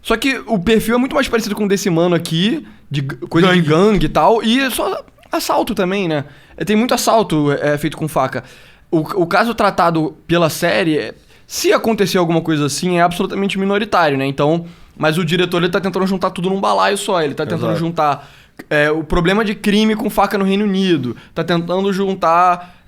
só que o perfil é muito mais parecido com o desse mano aqui, de coisa de gangue e tal, e só assalto também, né? Tem muito assalto feito com faca. O caso tratado pela série... Se acontecer alguma coisa assim, é absolutamente minoritário, né? Então, mas o diretor, ele tá tentando juntar tudo num balaio só. Ele tá tentando juntar o problema de crime com faca no Reino Unido. Tá tentando juntar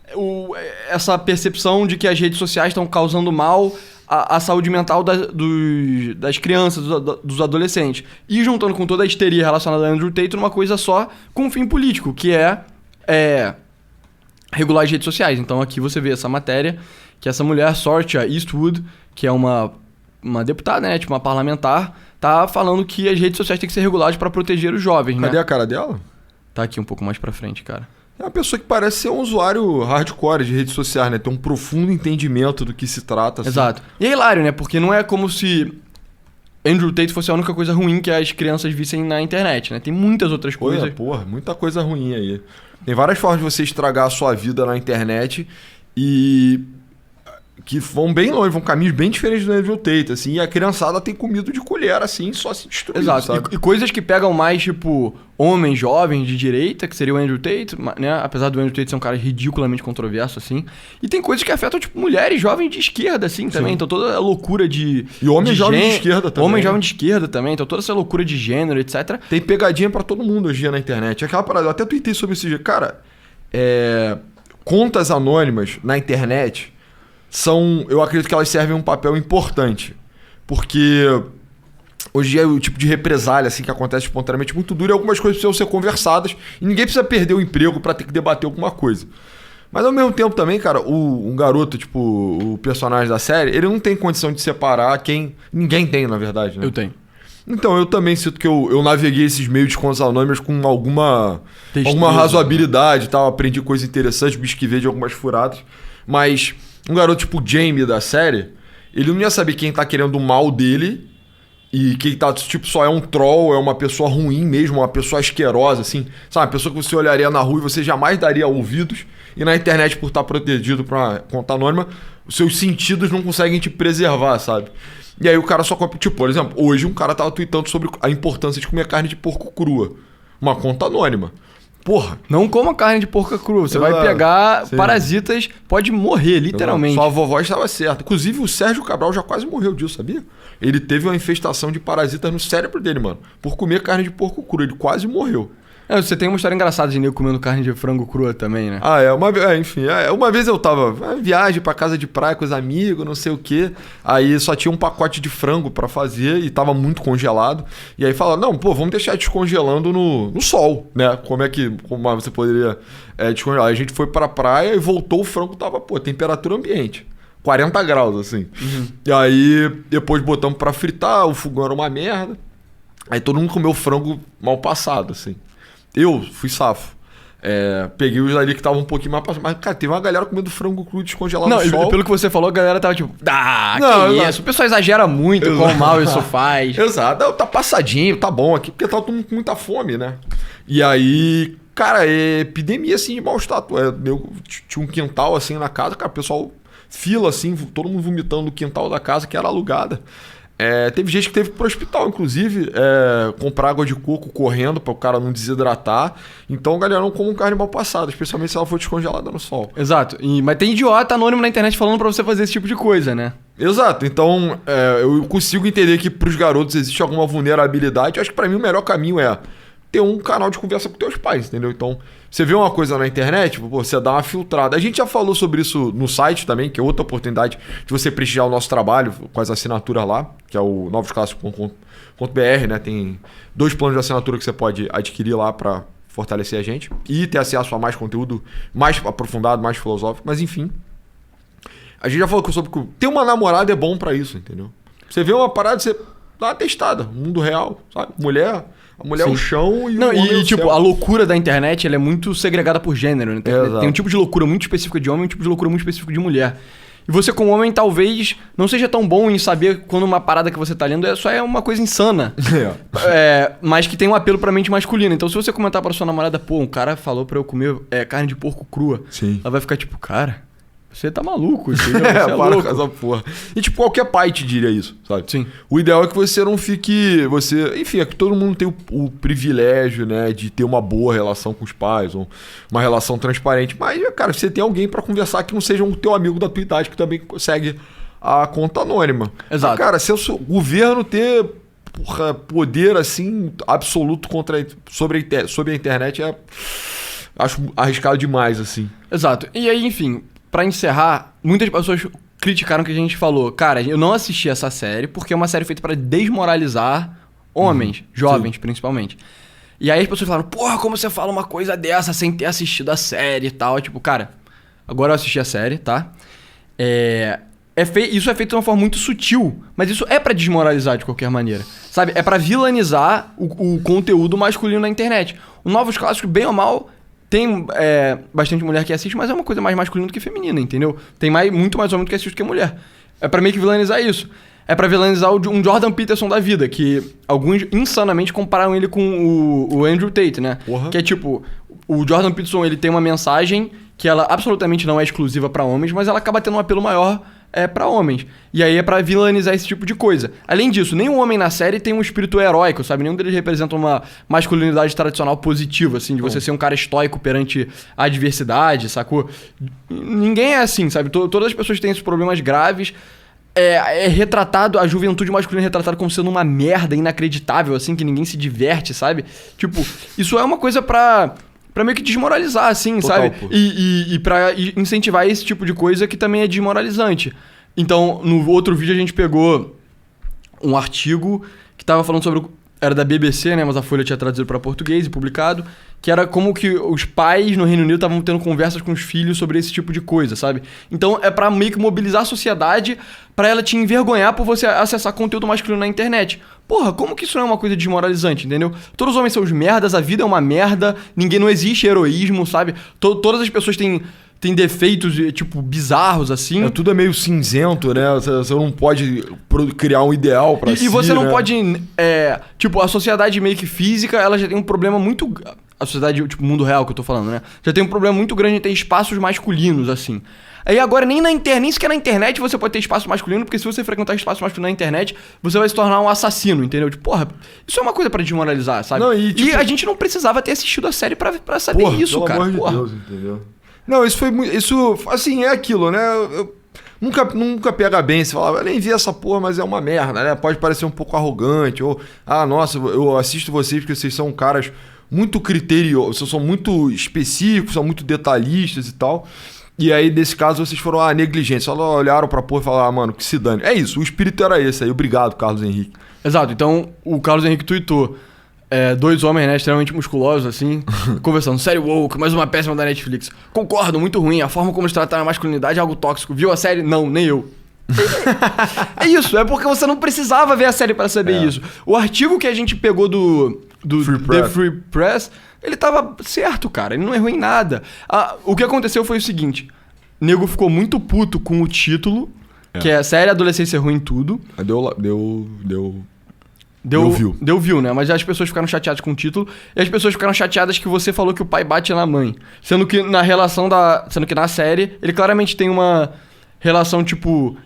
essa percepção de que as redes sociais estão causando mal à saúde mental das crianças, dos adolescentes. E juntando com toda a histeria relacionada a Andrew Tate numa coisa só, com um fim político, que é regular as redes sociais. Então aqui você vê essa matéria... que essa mulher, Sorcha Eastwood, que é uma deputada, né, tipo uma parlamentar, tá falando que as redes sociais têm que ser reguladas para proteger os jovens, né?
Cadê a cara dela?
Tá aqui um pouco mais pra frente, cara.
É uma pessoa que parece ser um usuário hardcore de redes sociais, né? Tem um profundo entendimento do que se trata. Assim.
Exato. E é hilário, né? Porque não é como se Andrew Tate fosse a única coisa ruim que as crianças vissem na internet, né? Tem muitas outras coisas.
Porra, muita coisa ruim aí. Tem várias formas de você estragar a sua vida na internet e... que vão bem longe, vão caminhos bem diferentes do Andrew Tate, assim, e a criançada tem comido de colher, assim, só se destruindo,
exato.
Sabe?
E coisas que pegam mais, tipo, homens jovens de direita, que seria o Andrew Tate, né? Apesar do Andrew Tate ser um cara ridiculamente controverso, assim. E tem coisas que afetam, tipo, mulheres jovens de esquerda, assim, também. Então toda a loucura de...
E homens jovens de esquerda também.
Homens jovens de esquerda também. Então toda essa loucura de gênero, etc.
Tem pegadinha pra todo mundo hoje em dia na internet. Aquela parada, eu até tuitei sobre esse dia. Cara, contas anônimas na internet... eu acredito que elas servem um papel importante, porque hoje é o tipo de represália assim, que acontece espontaneamente muito duro e algumas coisas precisam ser conversadas e ninguém precisa perder o emprego pra ter que debater alguma coisa. Mas ao mesmo tempo também, cara, um garoto, tipo, o personagem da série, ele não tem condição de separar quem... Ninguém tem, na verdade, né?
Eu tenho.
Então, eu também sinto que eu naveguei esses meios de contas anônimas com alguma razoabilidade e tal, aprendi coisas interessantes, me esquivei de algumas furadas, mas... Um garoto tipo Jamie da série, ele não ia saber quem tá querendo o mal dele e quem tá, tipo, só é um troll, é uma pessoa ruim mesmo, uma pessoa asquerosa, assim. Sabe, uma pessoa que você olharia na rua e você jamais daria ouvidos. E na internet, por estar protegido por uma conta anônima, os seus sentidos não conseguem te preservar, sabe? E aí o cara só... Tipo, por exemplo, hoje um cara tava tweetando sobre a importância de comer carne de porco crua. Uma conta anônima. Porra.
Não coma carne de porco crua. Você vai pegar parasitas, pode morrer, literalmente.
Sua vovó estava certa. Inclusive, o Sérgio Cabral já quase morreu disso, sabia? Ele teve uma infestação de parasitas no cérebro dele, mano. Por comer carne de porco crua. Ele quase morreu.
Você tem uma história engraçada de nego comendo carne de frango crua também, né?
Enfim. Uma vez eu tava viagem pra casa de praia com os amigos, não sei o quê. Aí só tinha um pacote de frango pra fazer e tava muito congelado. E aí falaram, não, pô, vamos deixar descongelando no sol, né? Como você poderia descongelar? Aí a gente foi pra praia e voltou, o frango tava, temperatura ambiente. 40 graus, assim. Uhum. E aí, depois botamos pra fritar, o fogão era uma merda. Aí todo mundo comeu frango mal passado, assim. Eu fui safo. Peguei os ali que estavam um pouquinho mais passados. Mas, cara, teve uma galera comendo frango cru descongelado no sol.
Pelo que você falou, a galera tava tipo... que isso? O pessoal exagera muito quão mal isso faz.
Exato. Tá passadinho, tá bom aqui. Porque tava todo mundo com muita fome, né? E aí, cara, epidemia, assim, de mal-estar. Tinha um quintal, assim, na casa. Cara, o pessoal... Fila, assim, todo mundo vomitando no quintal da casa, que era alugada. Teve gente que teve que ir pro hospital, inclusive, comprar água de coco correndo para o cara não desidratar. Então, galera, não come carne mal passada, especialmente se ela for descongelada no sol.
Exato. Mas tem idiota anônimo na internet falando para você fazer esse tipo de coisa, né?
Exato. Então, eu consigo entender que pros garotos existe alguma vulnerabilidade. Eu acho que para mim o melhor caminho é ter um canal de conversa com teus pais, entendeu? Então, você vê uma coisa na internet, você dá uma filtrada. A gente já falou sobre isso no site também, que é outra oportunidade de você prestigiar o nosso trabalho com as assinaturas lá, que é o novosclassicos.br, né? Tem 2 planos de assinatura que você pode adquirir lá para fortalecer a gente e ter acesso a mais conteúdo mais aprofundado, mais filosófico, mas enfim. A gente já falou sobre que ter uma namorada é bom para isso, entendeu? Você vê uma parada, você dá uma testada, mundo real, sabe? A mulher é o chão e o homem é o
tipo,
céu.
a loucura da internet ela é muito segregada por gênero. Né? Tem um tipo de loucura muito específico de homem e um tipo de loucura muito específico de mulher. E você, como homem, talvez não seja tão bom em saber quando uma parada que você tá lendo só é uma coisa insana. Mas que tem um apelo pra mente masculina. Então, se você comentar pra sua namorada, um cara falou pra eu comer carne de porco crua. Sim. Ela vai ficar tipo, cara... Você tá maluco, você é louco. Com essa
porra. E tipo, qualquer pai te diria isso, sabe?
Sim.
O ideal é que você não fique... Enfim, é que todo mundo tem o privilégio, né? De ter uma boa relação com os pais, ou uma relação transparente. Mas, cara, você tem alguém pra conversar que não seja um teu amigo da tua idade, que também segue a conta anônima.
Exato.
Mas, cara, se o governo ter poder, assim, absoluto sobre a internet, acho arriscado demais, assim.
Exato. E aí, enfim... Pra encerrar, muitas pessoas criticaram o que a gente falou. Cara, eu não assisti essa série porque é uma série feita pra desmoralizar homens, jovens principalmente. E aí as pessoas falaram, porra, como você fala uma coisa dessa sem ter assistido a série e tal? Tipo, cara, agora eu assisti a série, tá? Isso é feito de uma forma muito sutil, mas isso é pra desmoralizar de qualquer maneira. Sabe? É pra vilanizar o conteúdo masculino na internet. O Novos Clássicos, bem ou mal... Tem bastante mulher que assiste, mas é uma coisa mais masculina do que feminina, entendeu? Tem muito mais homem que assiste do que mulher. É pra meio que vilanizar isso. É pra vilanizar um Jordan Peterson da vida, que alguns insanamente compararam ele com o Andrew Tate, né? Porra. Que é tipo, o Jordan Peterson ele tem uma mensagem que ela absolutamente não é exclusiva pra homens, mas ela acaba tendo um apelo maior pra homens. E aí é pra vilanizar esse tipo de coisa. Além disso, nenhum homem na série tem um espírito heróico, sabe? Nenhum deles representa uma masculinidade tradicional positiva, assim, de você ser um cara estoico perante a adversidade, sacou? Ninguém é assim, sabe? Todas as pessoas têm esses problemas graves. A juventude masculina é retratada como sendo uma merda inacreditável, assim, que ninguém se diverte, sabe? Tipo, isso é uma coisa pra meio que desmoralizar, assim, total, sabe? E pra incentivar esse tipo de coisa que também é desmoralizante. Então, no outro vídeo a gente pegou um artigo que tava falando sobre... Era da BBC, né? Mas a Folha tinha traduzido para português e publicado. Que era como que os pais no Reino Unido estavam tendo conversas com os filhos sobre esse tipo de coisa, sabe? Então é pra meio que mobilizar a sociedade pra ela te envergonhar por você acessar conteúdo masculino na internet. Porra, como que isso não é uma coisa desmoralizante, entendeu? Todos os homens são os merdas, a vida é uma merda, não existe heroísmo, sabe? Todas as pessoas têm defeitos, tipo, bizarros, assim.
Tudo é meio cinzento, né? Você não pode criar um ideal pra si,
e você não
né?
pode... tipo, a sociedade meio que física, ela já tem um problema muito... a sociedade, tipo, mundo real que eu tô falando, né? Já tem um problema muito grande em ter espaços masculinos, assim. Aí agora nem sequer na internet você pode ter espaço masculino, porque se você frequentar espaço masculino na internet, você vai se tornar um assassino, entendeu? Tipo, porra, isso é uma coisa pra desmoralizar, sabe?
Não,
e a gente não precisava ter assistido a série pra saber isso, cara.
Pelo amor de Deus, entendeu? Não, isso foi muito... Isso, assim, é aquilo, né? Nunca pega bem, você fala, eu nem vi essa porra, mas é uma merda, né? Pode parecer um pouco arrogante, ou, nossa, eu assisto vocês porque vocês são caras muito criteriosos, vocês são muito específicos, são muito detalhistas e tal. E aí, nesse caso, vocês foram negligentes. Só olharam pra porra e falaram, mano, que se dane. É isso, o espírito era esse aí. Obrigado, Carlos Henrique.
Exato, então o Carlos Henrique tweetou. 2 homens, né, extremamente musculosos, assim, conversando. Série woke, mais uma péssima da Netflix. Concordo, muito ruim. A forma como eles trataram a masculinidade é algo tóxico. Viu a série? Não, nem eu. É isso, é porque você não precisava ver a série pra saber isso. O artigo que a gente pegou do The Free Press, ele tava certo, cara. Ele não errou em nada. O que aconteceu foi o seguinte. Nego ficou muito puto com o título, que é Série Adolescência Ruim Tudo. Deu view, né? Mas as pessoas ficaram chateadas com o título. E as pessoas ficaram chateadas que você falou que o pai bate na mãe. Sendo que na série, ele claramente tem uma relação, tipo...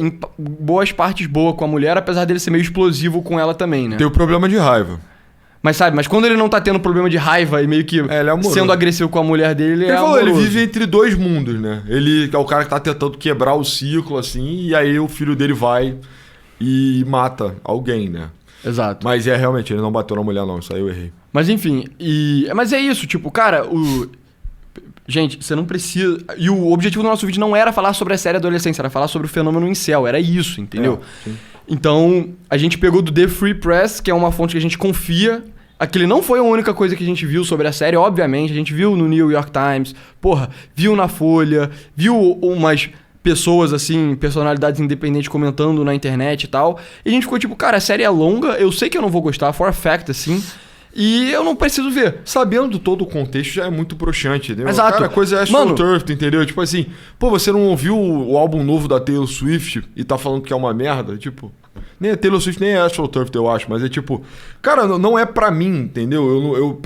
em boas partes boa com a mulher, apesar dele ser meio explosivo com ela também, né?
Tem o problema de raiva.
Mas quando ele não tá tendo problema de raiva e meio que sendo agressivo com a mulher dele, ele é amoroso.
Ele vive entre 2 mundos, né? Ele é o cara que tá tentando quebrar o ciclo, assim, e aí o filho dele vai e mata alguém, né?
Exato.
Mas realmente, ele não bateu na mulher não, isso aí eu errei.
Mas enfim, mas é isso, tipo, cara, gente, você não precisa... E o objetivo do nosso vídeo não era falar sobre a série adolescência, era falar sobre o fenômeno incel, era isso, entendeu?
Sim.
Então, a gente pegou do The Free Press, que é uma fonte que a gente confia. Aquele não foi a única coisa que a gente viu sobre a série, obviamente. A gente viu no New York Times, viu na Folha, viu umas pessoas, assim, personalidades independentes comentando na internet e tal. E a gente ficou tipo, cara, a série é longa, eu sei que eu não vou gostar, for a fact, assim... E eu não preciso ver.
Sabendo todo o contexto já é muito broxante, entendeu?
Exato.
Cara, a coisa é Turf, entendeu? Tipo assim, você não ouviu o álbum novo da Taylor Swift e tá falando que é uma merda? Tipo, nem a Taylor Swift nem é Turf, eu acho, mas é tipo, cara, não é pra mim, entendeu?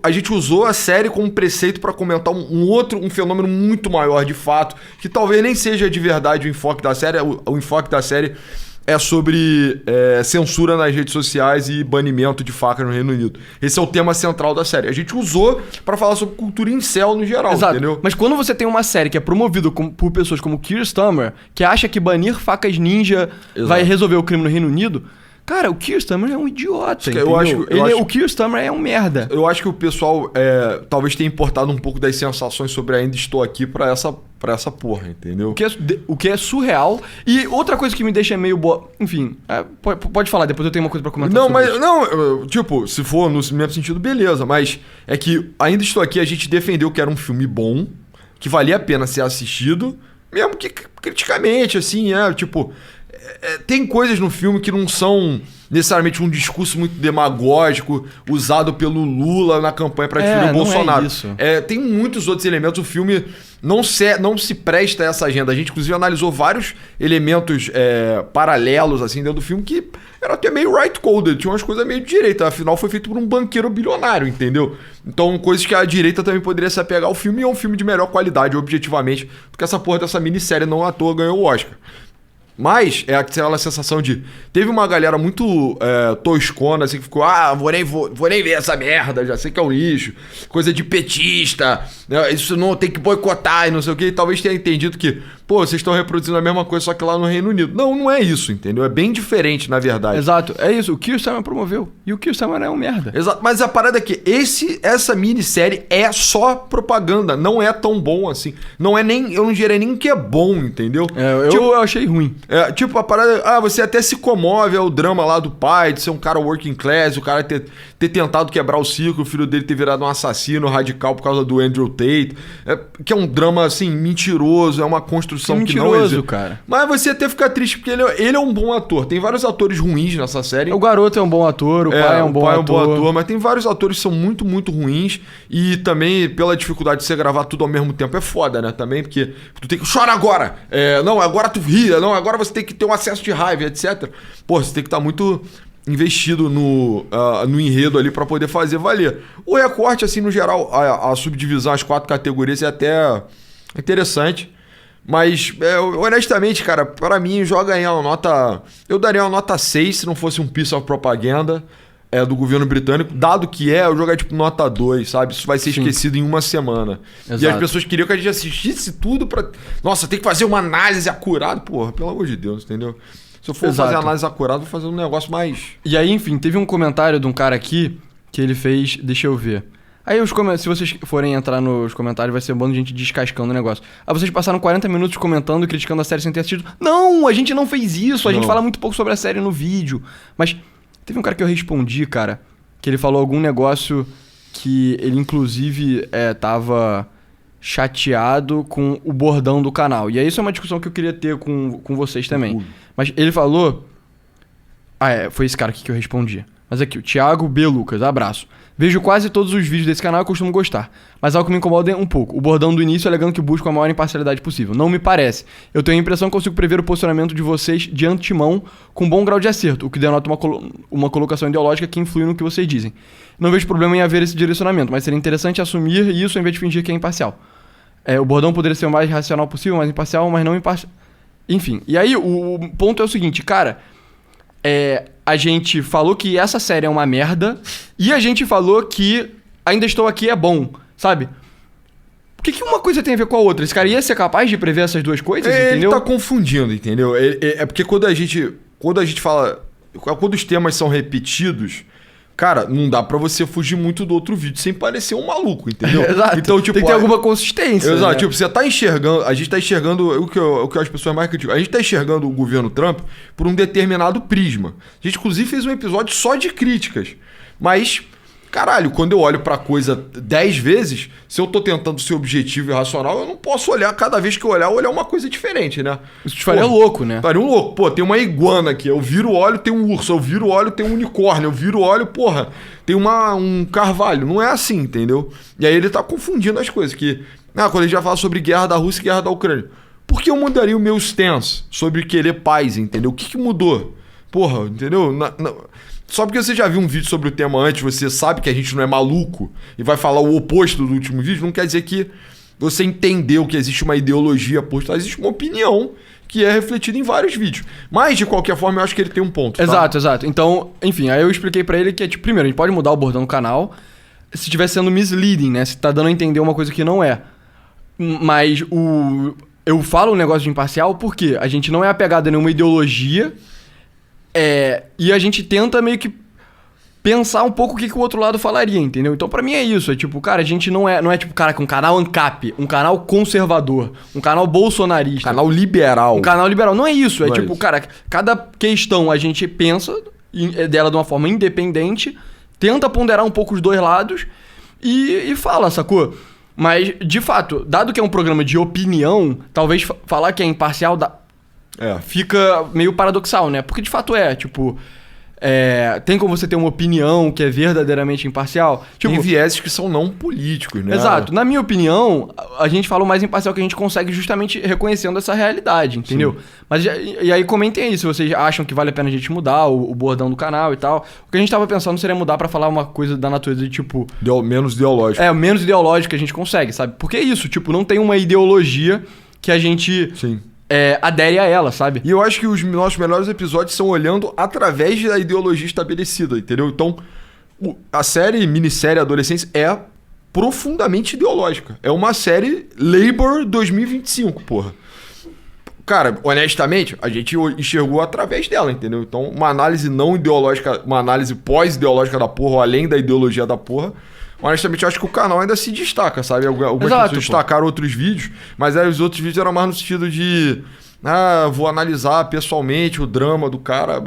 A gente usou a série como preceito pra comentar um fenômeno muito maior de fato, que talvez nem seja de verdade o enfoque da série. O enfoque da série é sobre censura nas redes sociais e banimento de facas no Reino Unido. Esse é o tema central da série. A gente usou pra falar sobre cultura incel no geral,
exato,
entendeu?
Mas quando você tem uma série que é promovida por pessoas como Keir Starmer, que acha que banir facas ninja vai resolver o crime no Reino Unido... Cara, o Keir Starmer é um idiota, entendeu? O Keir Starmer é um merda.
Eu acho que o pessoal talvez tenha importado um pouco das sensações sobre Ainda Estou Aqui pra essa porra, entendeu?
O que é surreal. E outra coisa que me deixa meio boa... Enfim, pode falar, depois eu tenho uma coisa pra comentar sobre isso.
Tipo, se for no mesmo sentido, beleza. Mas é que Ainda Estou Aqui, a gente defendeu que era um filme bom, que valia a pena ser assistido, mesmo que criticamente, assim, tipo... Tem coisas no filme que não são necessariamente um discurso muito demagógico usado pelo Lula na campanha para definir o Bolsonaro.
É isso.
Tem muitos outros elementos. O filme não se presta a essa agenda. A gente, inclusive, analisou vários elementos paralelos assim, dentro do filme que era até meio right-coded. Tinha umas coisas meio de direita. Afinal, foi feito por um banqueiro bilionário, entendeu? Então, coisas que a direita também poderia se apegar ao filme. E é um filme de melhor qualidade, objetivamente, porque essa porra dessa minissérie não à toa ganhou o Oscar. Mas é aquela sensação de... Teve uma galera muito toscona, assim, que ficou... vou nem ver essa merda, já sei que é um lixo. Coisa de petista. Isso não tem que boicotar e não sei o quê. E talvez tenha entendido que... vocês estão reproduzindo a mesma coisa, só que lá no Reino Unido. Não é isso, entendeu? É bem diferente, na verdade.
Exato, é isso. O Keir Starmer promoveu. E o Keir Starmer é um merda.
Exato, mas a parada é que essa minissérie é só propaganda. Não é tão bom assim. Eu não direi nem que é bom, entendeu?
Eu achei ruim.
Tipo, a parada... você até se comove ao drama lá do pai, de ser um cara working class, o cara ter tentado quebrar o ciclo, o filho dele ter virado um assassino radical por causa do Andrew Tate. Que é um drama, assim, mentiroso, é uma construção que não existe.
Cara.
Mas você até fica triste, porque ele é um bom ator. Tem vários atores ruins nessa série.
O garoto é um bom ator, o pai é um bom ator.
Mas tem vários atores que são muito, muito ruins. E também, pela dificuldade de você gravar tudo ao mesmo tempo, é foda, né? Também, porque tu tem que... Chora agora! Agora tu ri. Não, agora você tem que ter um acesso de raiva, etc. Você tem que estar muito investido no enredo ali pra poder fazer valer. O recorte, assim, no geral, a subdivisão, as 4 categorias é até interessante. Mas, honestamente, cara, pra mim, eu daria uma nota 6 se não fosse um piece of propaganda do governo britânico. Dado que eu jogaria tipo nota 2, sabe? Isso vai ser esquecido em uma semana. Exato. E as pessoas queriam que a gente assistisse tudo pra... Nossa, tem que fazer uma análise acurada. Porra, pelo amor de Deus, entendeu? Se eu for fazer análise acurada, vou fazer um negócio mais...
E aí, enfim, teve um comentário de um cara aqui que ele fez... Deixa eu ver. Aí, se vocês forem entrar nos comentários, vai ser um bando de gente descascando o negócio. Aí vocês passaram 40 minutos comentando e criticando a série sem ter assistido. Não, a gente não fez isso. A gente fala muito pouco sobre a série no vídeo. Mas teve um cara que eu respondi, cara, que ele falou algum negócio que ele, inclusive, tava chateado com o bordão do canal. E aí isso é uma discussão que eu queria ter com vocês também. Mas ele falou... foi esse cara aqui que eu respondi. Mas aqui, o Thiago B. Lucas, abraço. Vejo quase todos os vídeos desse canal e costumo gostar. Mas algo que me incomoda um pouco. O bordão do início alegando que busca a maior imparcialidade possível. Não me parece. Eu tenho a impressão que consigo prever o posicionamento de vocês de antemão com bom grau de acerto, o que denota uma colocação ideológica que influi no que vocês dizem. Não vejo problema em haver esse direcionamento, mas seria interessante assumir isso ao invés de fingir que é imparcial. O bordão poderia ser o mais racional possível, mais imparcial, mas não imparcial. Enfim, e aí o ponto é o seguinte, cara... a gente falou que essa série é uma merda e a gente falou que Ainda Estou Aqui é bom, sabe? O que uma coisa tem a ver com a outra? Esse cara ia ser capaz de prever essas duas coisas, entendeu?
Ele tá confundindo, entendeu? É porque quando a gente fala... Quando os temas são repetidos... Cara, não dá pra você fugir muito do outro vídeo sem parecer um maluco, entendeu?
Exato. Então, tipo, tem que ter alguma consistência.
Exato.
Né?
Tipo, você tá enxergando... A gente tá enxergando o que as pessoas mais criticam. A gente tá enxergando o governo Trump por um determinado prisma. A gente, inclusive, fez um episódio só de críticas. Mas... Caralho, quando eu olho pra coisa 10 vezes, se eu tô tentando ser objetivo e racional, eu não posso olhar, cada vez que eu olhar uma coisa diferente, né?
Isso te faria louco, né?
Faria um louco. Pô, tem uma iguana aqui, eu viro o olho, tem um urso, eu viro o olho, tem um unicórnio, eu viro o olho, porra, tem um carvalho. Não é assim, entendeu? E aí ele tá confundindo as coisas, quando a gente já fala sobre guerra da Rússia e guerra da Ucrânia, por que eu mudaria o meu stance sobre querer paz, entendeu? O que mudou? Porra, entendeu? Só porque você já viu um vídeo sobre o tema antes, você sabe que a gente não é maluco e vai falar o oposto do último vídeo, não quer dizer que você entendeu que existe uma ideologia por trás, existe uma opinião que é refletida em vários vídeos. Mas, de qualquer forma, eu acho que ele tem um ponto.
Exato, exato. Então, enfim, aí eu expliquei pra ele que, primeiro, a gente pode mudar o bordão do canal se estiver sendo misleading, né? Se tá dando a entender uma coisa que não é. Mas eu falo um negócio de imparcial porque a gente não é apegado a nenhuma ideologia... e a gente tenta meio que pensar um pouco o que o outro lado falaria, entendeu? Então pra mim é isso, é tipo, cara, a gente não é tipo, cara, com um canal ANCAP, um canal conservador, um canal bolsonarista.
Canal liberal.
Um canal liberal, não é isso,
não
tipo, cara, cada questão a gente pensa dela de uma forma independente, tenta ponderar um pouco os dois lados e fala, sacou? Mas, de fato, dado que é um programa de opinião, talvez falar que é imparcial fica meio paradoxal, né? Porque de fato tipo... tem como você ter uma opinião que é verdadeiramente imparcial? Tipo,
tem vieses que são não políticos, né?
Exato. Na minha opinião, a gente fala o mais imparcial que a gente consegue justamente reconhecendo essa realidade, entendeu? Sim. Mas e aí comentem aí se vocês acham que vale a pena a gente mudar o bordão do canal e tal. O que a gente tava pensando seria mudar pra falar uma coisa da natureza de tipo...
menos ideológico.
Menos ideológico que a gente consegue, sabe? Porque é isso, tipo, não tem uma ideologia que a gente...
Sim.
Adere a ela, sabe?
E eu acho que os nossos melhores episódios são olhando através da ideologia estabelecida, entendeu? Então, a minissérie Adolescência é profundamente ideológica. É uma série Labor 2025, porra. Cara, honestamente, a gente enxergou através dela, entendeu? Então, uma análise não ideológica, uma análise pós-ideológica da porra, ou além da ideologia da porra... Honestamente, eu acho que o canal ainda se destaca, sabe? Algumas pessoas destacaram outros vídeos, mas aí os outros vídeos eram mais no sentido de... vou analisar pessoalmente o drama do cara.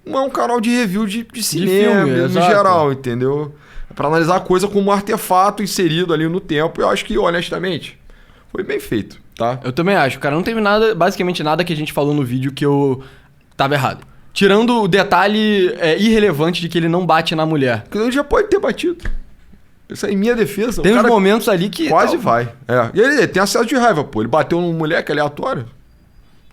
Não é um canal de review de cinema, no geral, entendeu? É pra analisar a coisa como um artefato inserido ali no tempo. Eu acho que, honestamente, foi bem feito, tá?
Eu também acho, cara. Não teve nada, basicamente nada que a gente falou no vídeo que eu tava errado. Tirando o detalhe irrelevante de que ele não bate na mulher.
Porque ele já pode ter batido. Isso aí, em minha defesa...
Tem uns momentos ali que...
Quase vai. E ele tem acesso de raiva, pô. Ele bateu num moleque aleatório.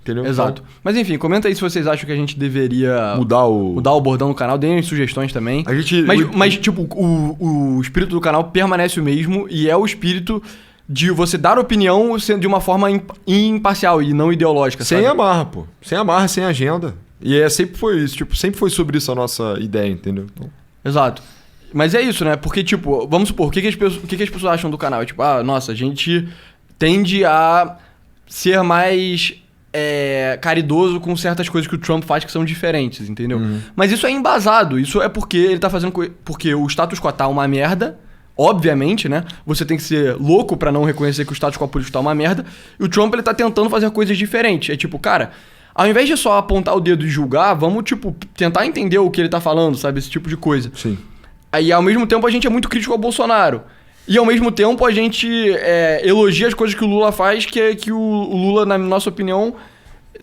entendeu?
Exato.
Então,
Mas enfim, comenta aí se vocês acham que a gente deveria
mudar
o bordão do canal, deem sugestões também.
A gente...
Mas tipo, o espírito do canal permanece o mesmo e é o espírito de você dar opinião de uma forma imparcial e não ideológica,
Sem
sabe?
amarra, pô. Sem amarra, sem agenda. E sempre foi isso, tipo, sempre foi sobre isso a nossa ideia, entendeu? Então...
Exato. Mas é isso, né? Porque, tipo, vamos supor, o que as pessoas acham do canal? Tipo, nossa, a gente tende a ser mais caridoso com certas coisas que o Trump faz que são diferentes, entendeu? Mas isso é embasado. Isso é porque ele tá fazendo... Porque o status quo tá uma merda, obviamente, né? Você tem que ser louco pra não reconhecer que o status quo político tá uma merda. E o Trump, ele tá tentando fazer coisas diferentes. É tipo, cara... Ao invés de só apontar o dedo e julgar, vamos, tipo, tentar entender o que ele tá falando, sabe? Esse tipo de coisa.
Sim.
Aí, ao mesmo tempo, a gente é muito crítico ao Bolsonaro. E, ao mesmo tempo, a gente elogia as coisas que o Lula faz, que o Lula, na nossa opinião,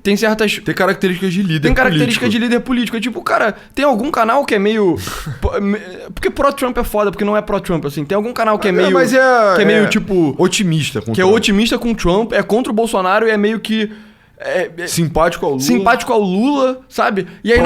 tem certas...
Tem características de líder político.
Tem características de líder político. É tipo, cara, tem algum canal que é meio... Porque pró-Trump é foda, porque não é pró-Trump, assim. Tem algum canal que é meio...
Mas
que é meio, tipo...
Otimista com o
Que
Trump.
é otimista com o Trump, é contra o Bolsonaro e é meio que...
simpático ao Lula.
Simpático ao Lula, sabe? E aí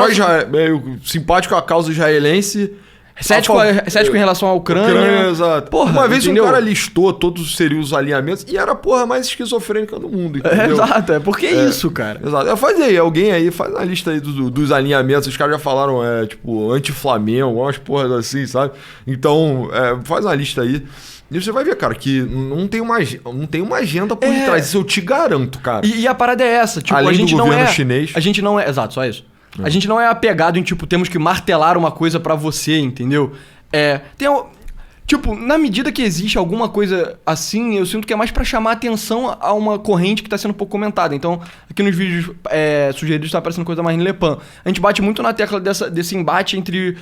simpático à causa israelense.
Cético em relação à Ucrânia.
Exato.
Porra,
uma vez
entendeu?
um cara listou todos os alinhamentos e era a porra mais esquizofrênica do mundo, entendeu?
Exato, porque é isso, cara.
Exato. Faz aí, alguém aí, faz uma lista aí dos alinhamentos. Os caras já falaram, tipo, anti-Flamengo, umas porras assim, sabe? Então, faz uma lista aí. E você vai ver, cara, que não tem uma agenda por detrás. Isso eu te garanto, cara.
E a parada é essa. Tipo,
além
a gente
do
não
governo
é...
chinês.
A gente não é... Exato, só isso. A gente não é apegado em, tipo, temos que martelar uma coisa pra você, entendeu? Tipo, na medida que existe alguma coisa assim, eu sinto que é mais pra chamar atenção a uma corrente que tá sendo pouco comentada. Então, aqui nos vídeos sugeridos tá aparecendo coisa mais Marine Le Pen. A gente bate muito na tecla desse embate entre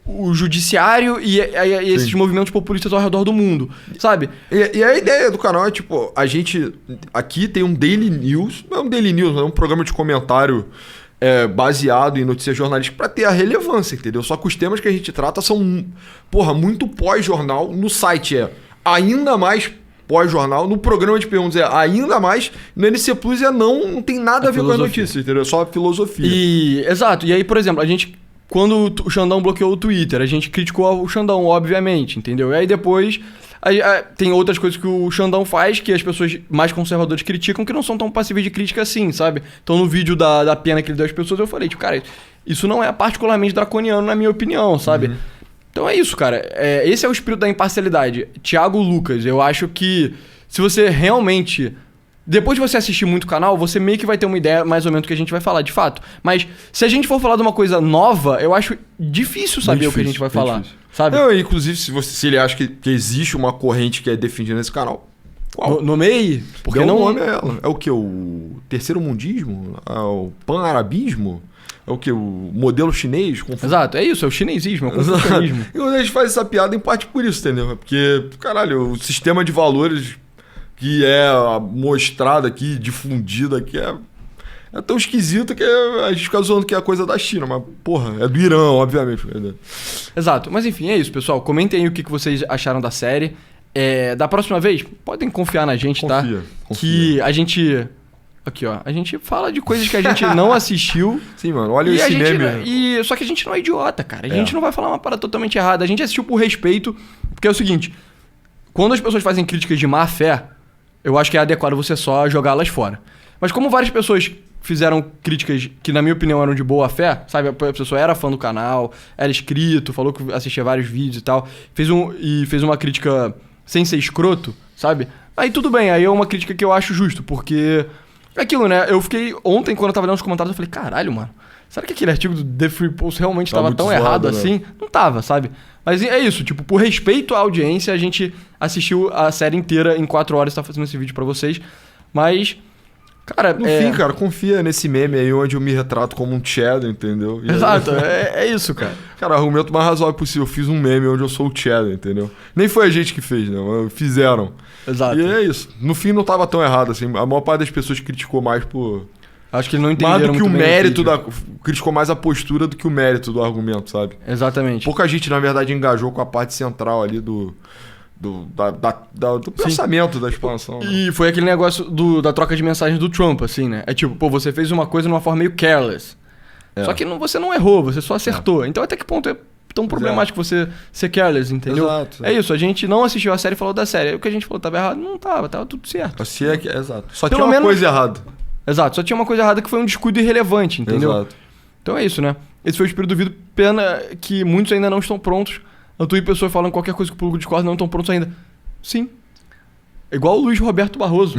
o judiciário e esses movimentos populistas ao redor do mundo, sabe?
E a ideia do canal é, tipo, a gente aqui tem um Daily News, não é um Daily News, é um programa de comentário baseado em notícias jornalísticas pra ter a relevância, entendeu? Só que os temas que a gente trata são, porra, muito pós-jornal. No site ainda mais pós-jornal. No programa de perguntas ainda mais. No NC Plus não tem nada a ver com as notícias, entendeu? É só filosofia.
Exato. E aí, por exemplo, a gente... Quando o Xandão bloqueou o Twitter, a gente criticou o Xandão, obviamente, entendeu? E aí depois tem outras coisas que o Xandão faz que as pessoas mais conservadoras criticam que não são tão passíveis de crítica assim, sabe? Então no vídeo da pena que ele deu às pessoas eu falei, tipo, cara, isso não é particularmente draconiano na minha opinião, sabe? Então é isso, cara. Esse é o espírito da imparcialidade. Thiago Lucas, eu acho que se você realmente... Depois de você assistir muito o canal, você meio que vai ter uma ideia mais ou menos do que a gente vai falar, de fato. Mas se a gente for falar de uma coisa nova, eu acho difícil saber o que a gente vai falar, sabe?
Não, inclusive, se ele acha que existe uma corrente que é defendida nesse canal, qual?
Nomeie? Porque
não
não
nome é ela. É o que? O terceiro mundismo? O pan-arabismo? É o que? O modelo chinês?
Exato, é isso, é o chinesismo, é o confucionismo.
E a gente faz essa piada em parte por isso, entendeu? Porque, caralho, o sistema de valores... que é mostrado aqui, difundido aqui, é tão esquisito que a gente fica zoando que é coisa da China, mas, porra, é do Irã, obviamente.
Exato, mas enfim, é isso, pessoal. Comentem aí o que vocês acharam da série. Da próxima vez, podem confiar na gente, tá?
Confia.
Que a gente... Aqui, ó. A gente fala de coisas que a gente não assistiu.
Sim, mano. Olha esse meme.
Só que a gente não é idiota, cara. A gente não vai falar uma parada totalmente errada. A gente assistiu por respeito, porque é o seguinte... Quando as pessoas fazem críticas de má fé... Eu acho que é adequado você só jogá-las fora. Mas como várias pessoas fizeram críticas que, na minha opinião, eram de boa fé, sabe? A pessoa era fã do canal, era inscrito, falou que assistia vários vídeos e tal, fez uma crítica sem ser escroto, sabe? Aí tudo bem, aí é uma crítica que eu acho justo, porque... É aquilo, né? Eu fiquei... Ontem, quando eu tava lendo os comentários, eu falei, caralho, mano, será que aquele artigo do The Free Post realmente tava tão errado assim? Não tava, sabe? Mas é isso, tipo, por respeito à audiência, a gente assistiu a série inteira em 4 horas e tá fazendo esse vídeo pra vocês. Mas, cara...
No fim, cara, confia nesse meme aí onde eu me retrato como um Cheddar, entendeu?
Exato, é isso, cara.
Cara, o argumento mais razoável possível. Eu fiz um meme onde eu sou o Cheddar, entendeu? Nem foi a gente que fez, né? Fizeram.
Exato.
E é isso. No fim não tava tão errado, assim. A maior parte das pessoas criticou mais por...
Acho que ele não entenderam
mais do que
muito
o
bem
mérito criticou mais a postura do que o mérito do argumento, sabe?
Exatamente.
Pouca gente, na verdade, engajou com a parte central ali do pensamento da expansão. Né?
E foi aquele negócio da troca de mensagens do Trump, assim, né? É tipo, pô, você fez uma coisa de uma forma meio careless. Só que você não errou, você só acertou. Então até que ponto é tão problemático você ser careless, entendeu?
Exato.
É isso, a gente não assistiu a série e falou da série. O que a gente falou tava errado? Não tava tudo certo.
Assim exato. Só
Pelo
tinha uma
menos-
coisa errada.
Exato, só tinha uma coisa errada que foi um descuido irrelevante, entendeu?
Exato.
Então é isso, né? Esse foi o Espírito do Vidro. Pena que muitos ainda não estão prontos. Eu tô em pessoas falando qualquer coisa que o público discorda, não estão prontos ainda. Sim. É igual o Luiz Roberto Barroso.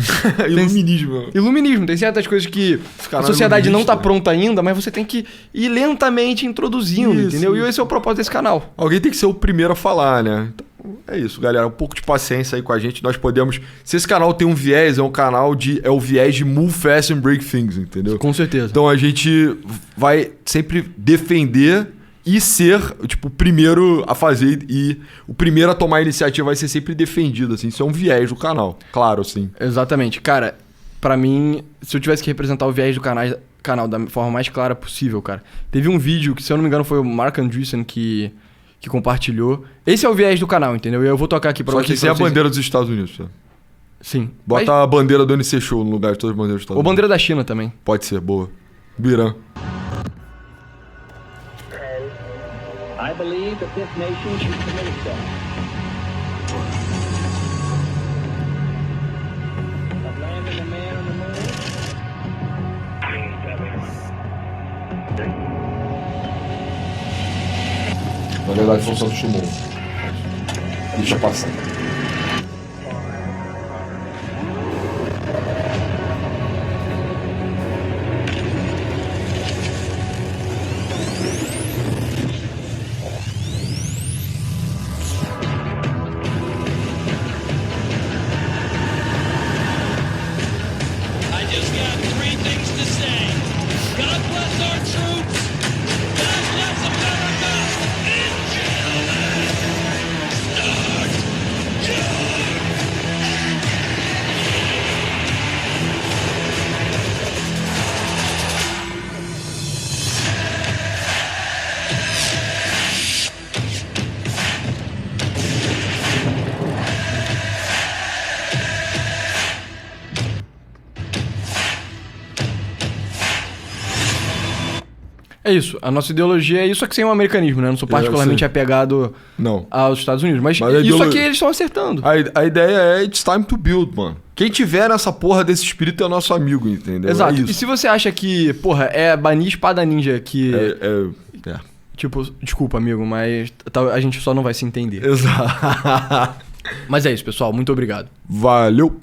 Iluminismo.
Iluminismo. Tem certas coisas que
cara
a sociedade não tá
iluminista, né?
pronta ainda, mas você tem que ir lentamente introduzindo,
Isso,
entendeu?
isso.
E esse é o propósito desse canal.
Alguém tem que ser o primeiro a falar, né? Então, é isso, galera. Um pouco de paciência aí com a gente. Nós podemos... Se esse canal tem um viés, é um canal de... É o viés de move fast and break things, entendeu?
Com certeza.
Então a gente vai sempre defender e ser, tipo, o primeiro a fazer e o primeiro a tomar a iniciativa vai ser sempre defendido, assim. Isso é um viés do canal, claro, assim.
Exatamente. Cara, pra mim, se eu tivesse que representar o viés do canal da forma mais clara possível, cara. Teve um vídeo que, se eu não me engano, foi o Mark Andreessen que compartilhou. Esse é o viés do canal, entendeu? E eu vou tocar aqui pra
Só
vocês.
que sem a
pra vocês-
bandeira dos Estados Unidos, tá?
Sim.
Bota
Mas-
a bandeira do NC Show no lugar de todas as bandeiras dos Estados
Ou
Unidos.
bandeira da China também.
Pode ser, boa. Birã.
I believe that this nation should commit itself of landing a man on the moon.
Na verdade, são Santos Dumont. Deixa passar.
I just got three things to say. God bless our troops. God bless America. And gentlemen, start your
É isso. A nossa ideologia é isso, só que sem o americanismo, né? Eu não sou particularmente
sei.
apegado
Não.
aos Estados Unidos. Mas,
Mas a
isso
ideolo-
aqui eles estão acertando.
A ideia é it's time to build, mano. Quem tiver nessa porra desse espírito é nosso amigo, entendeu?
Exato.
É
E
isso.
se você acha que, porra, é banir espada ninja que...
É.
Tipo, desculpa, amigo, mas a gente só não vai se entender.
Exato.
Mas é isso, pessoal. Muito obrigado.
Valeu.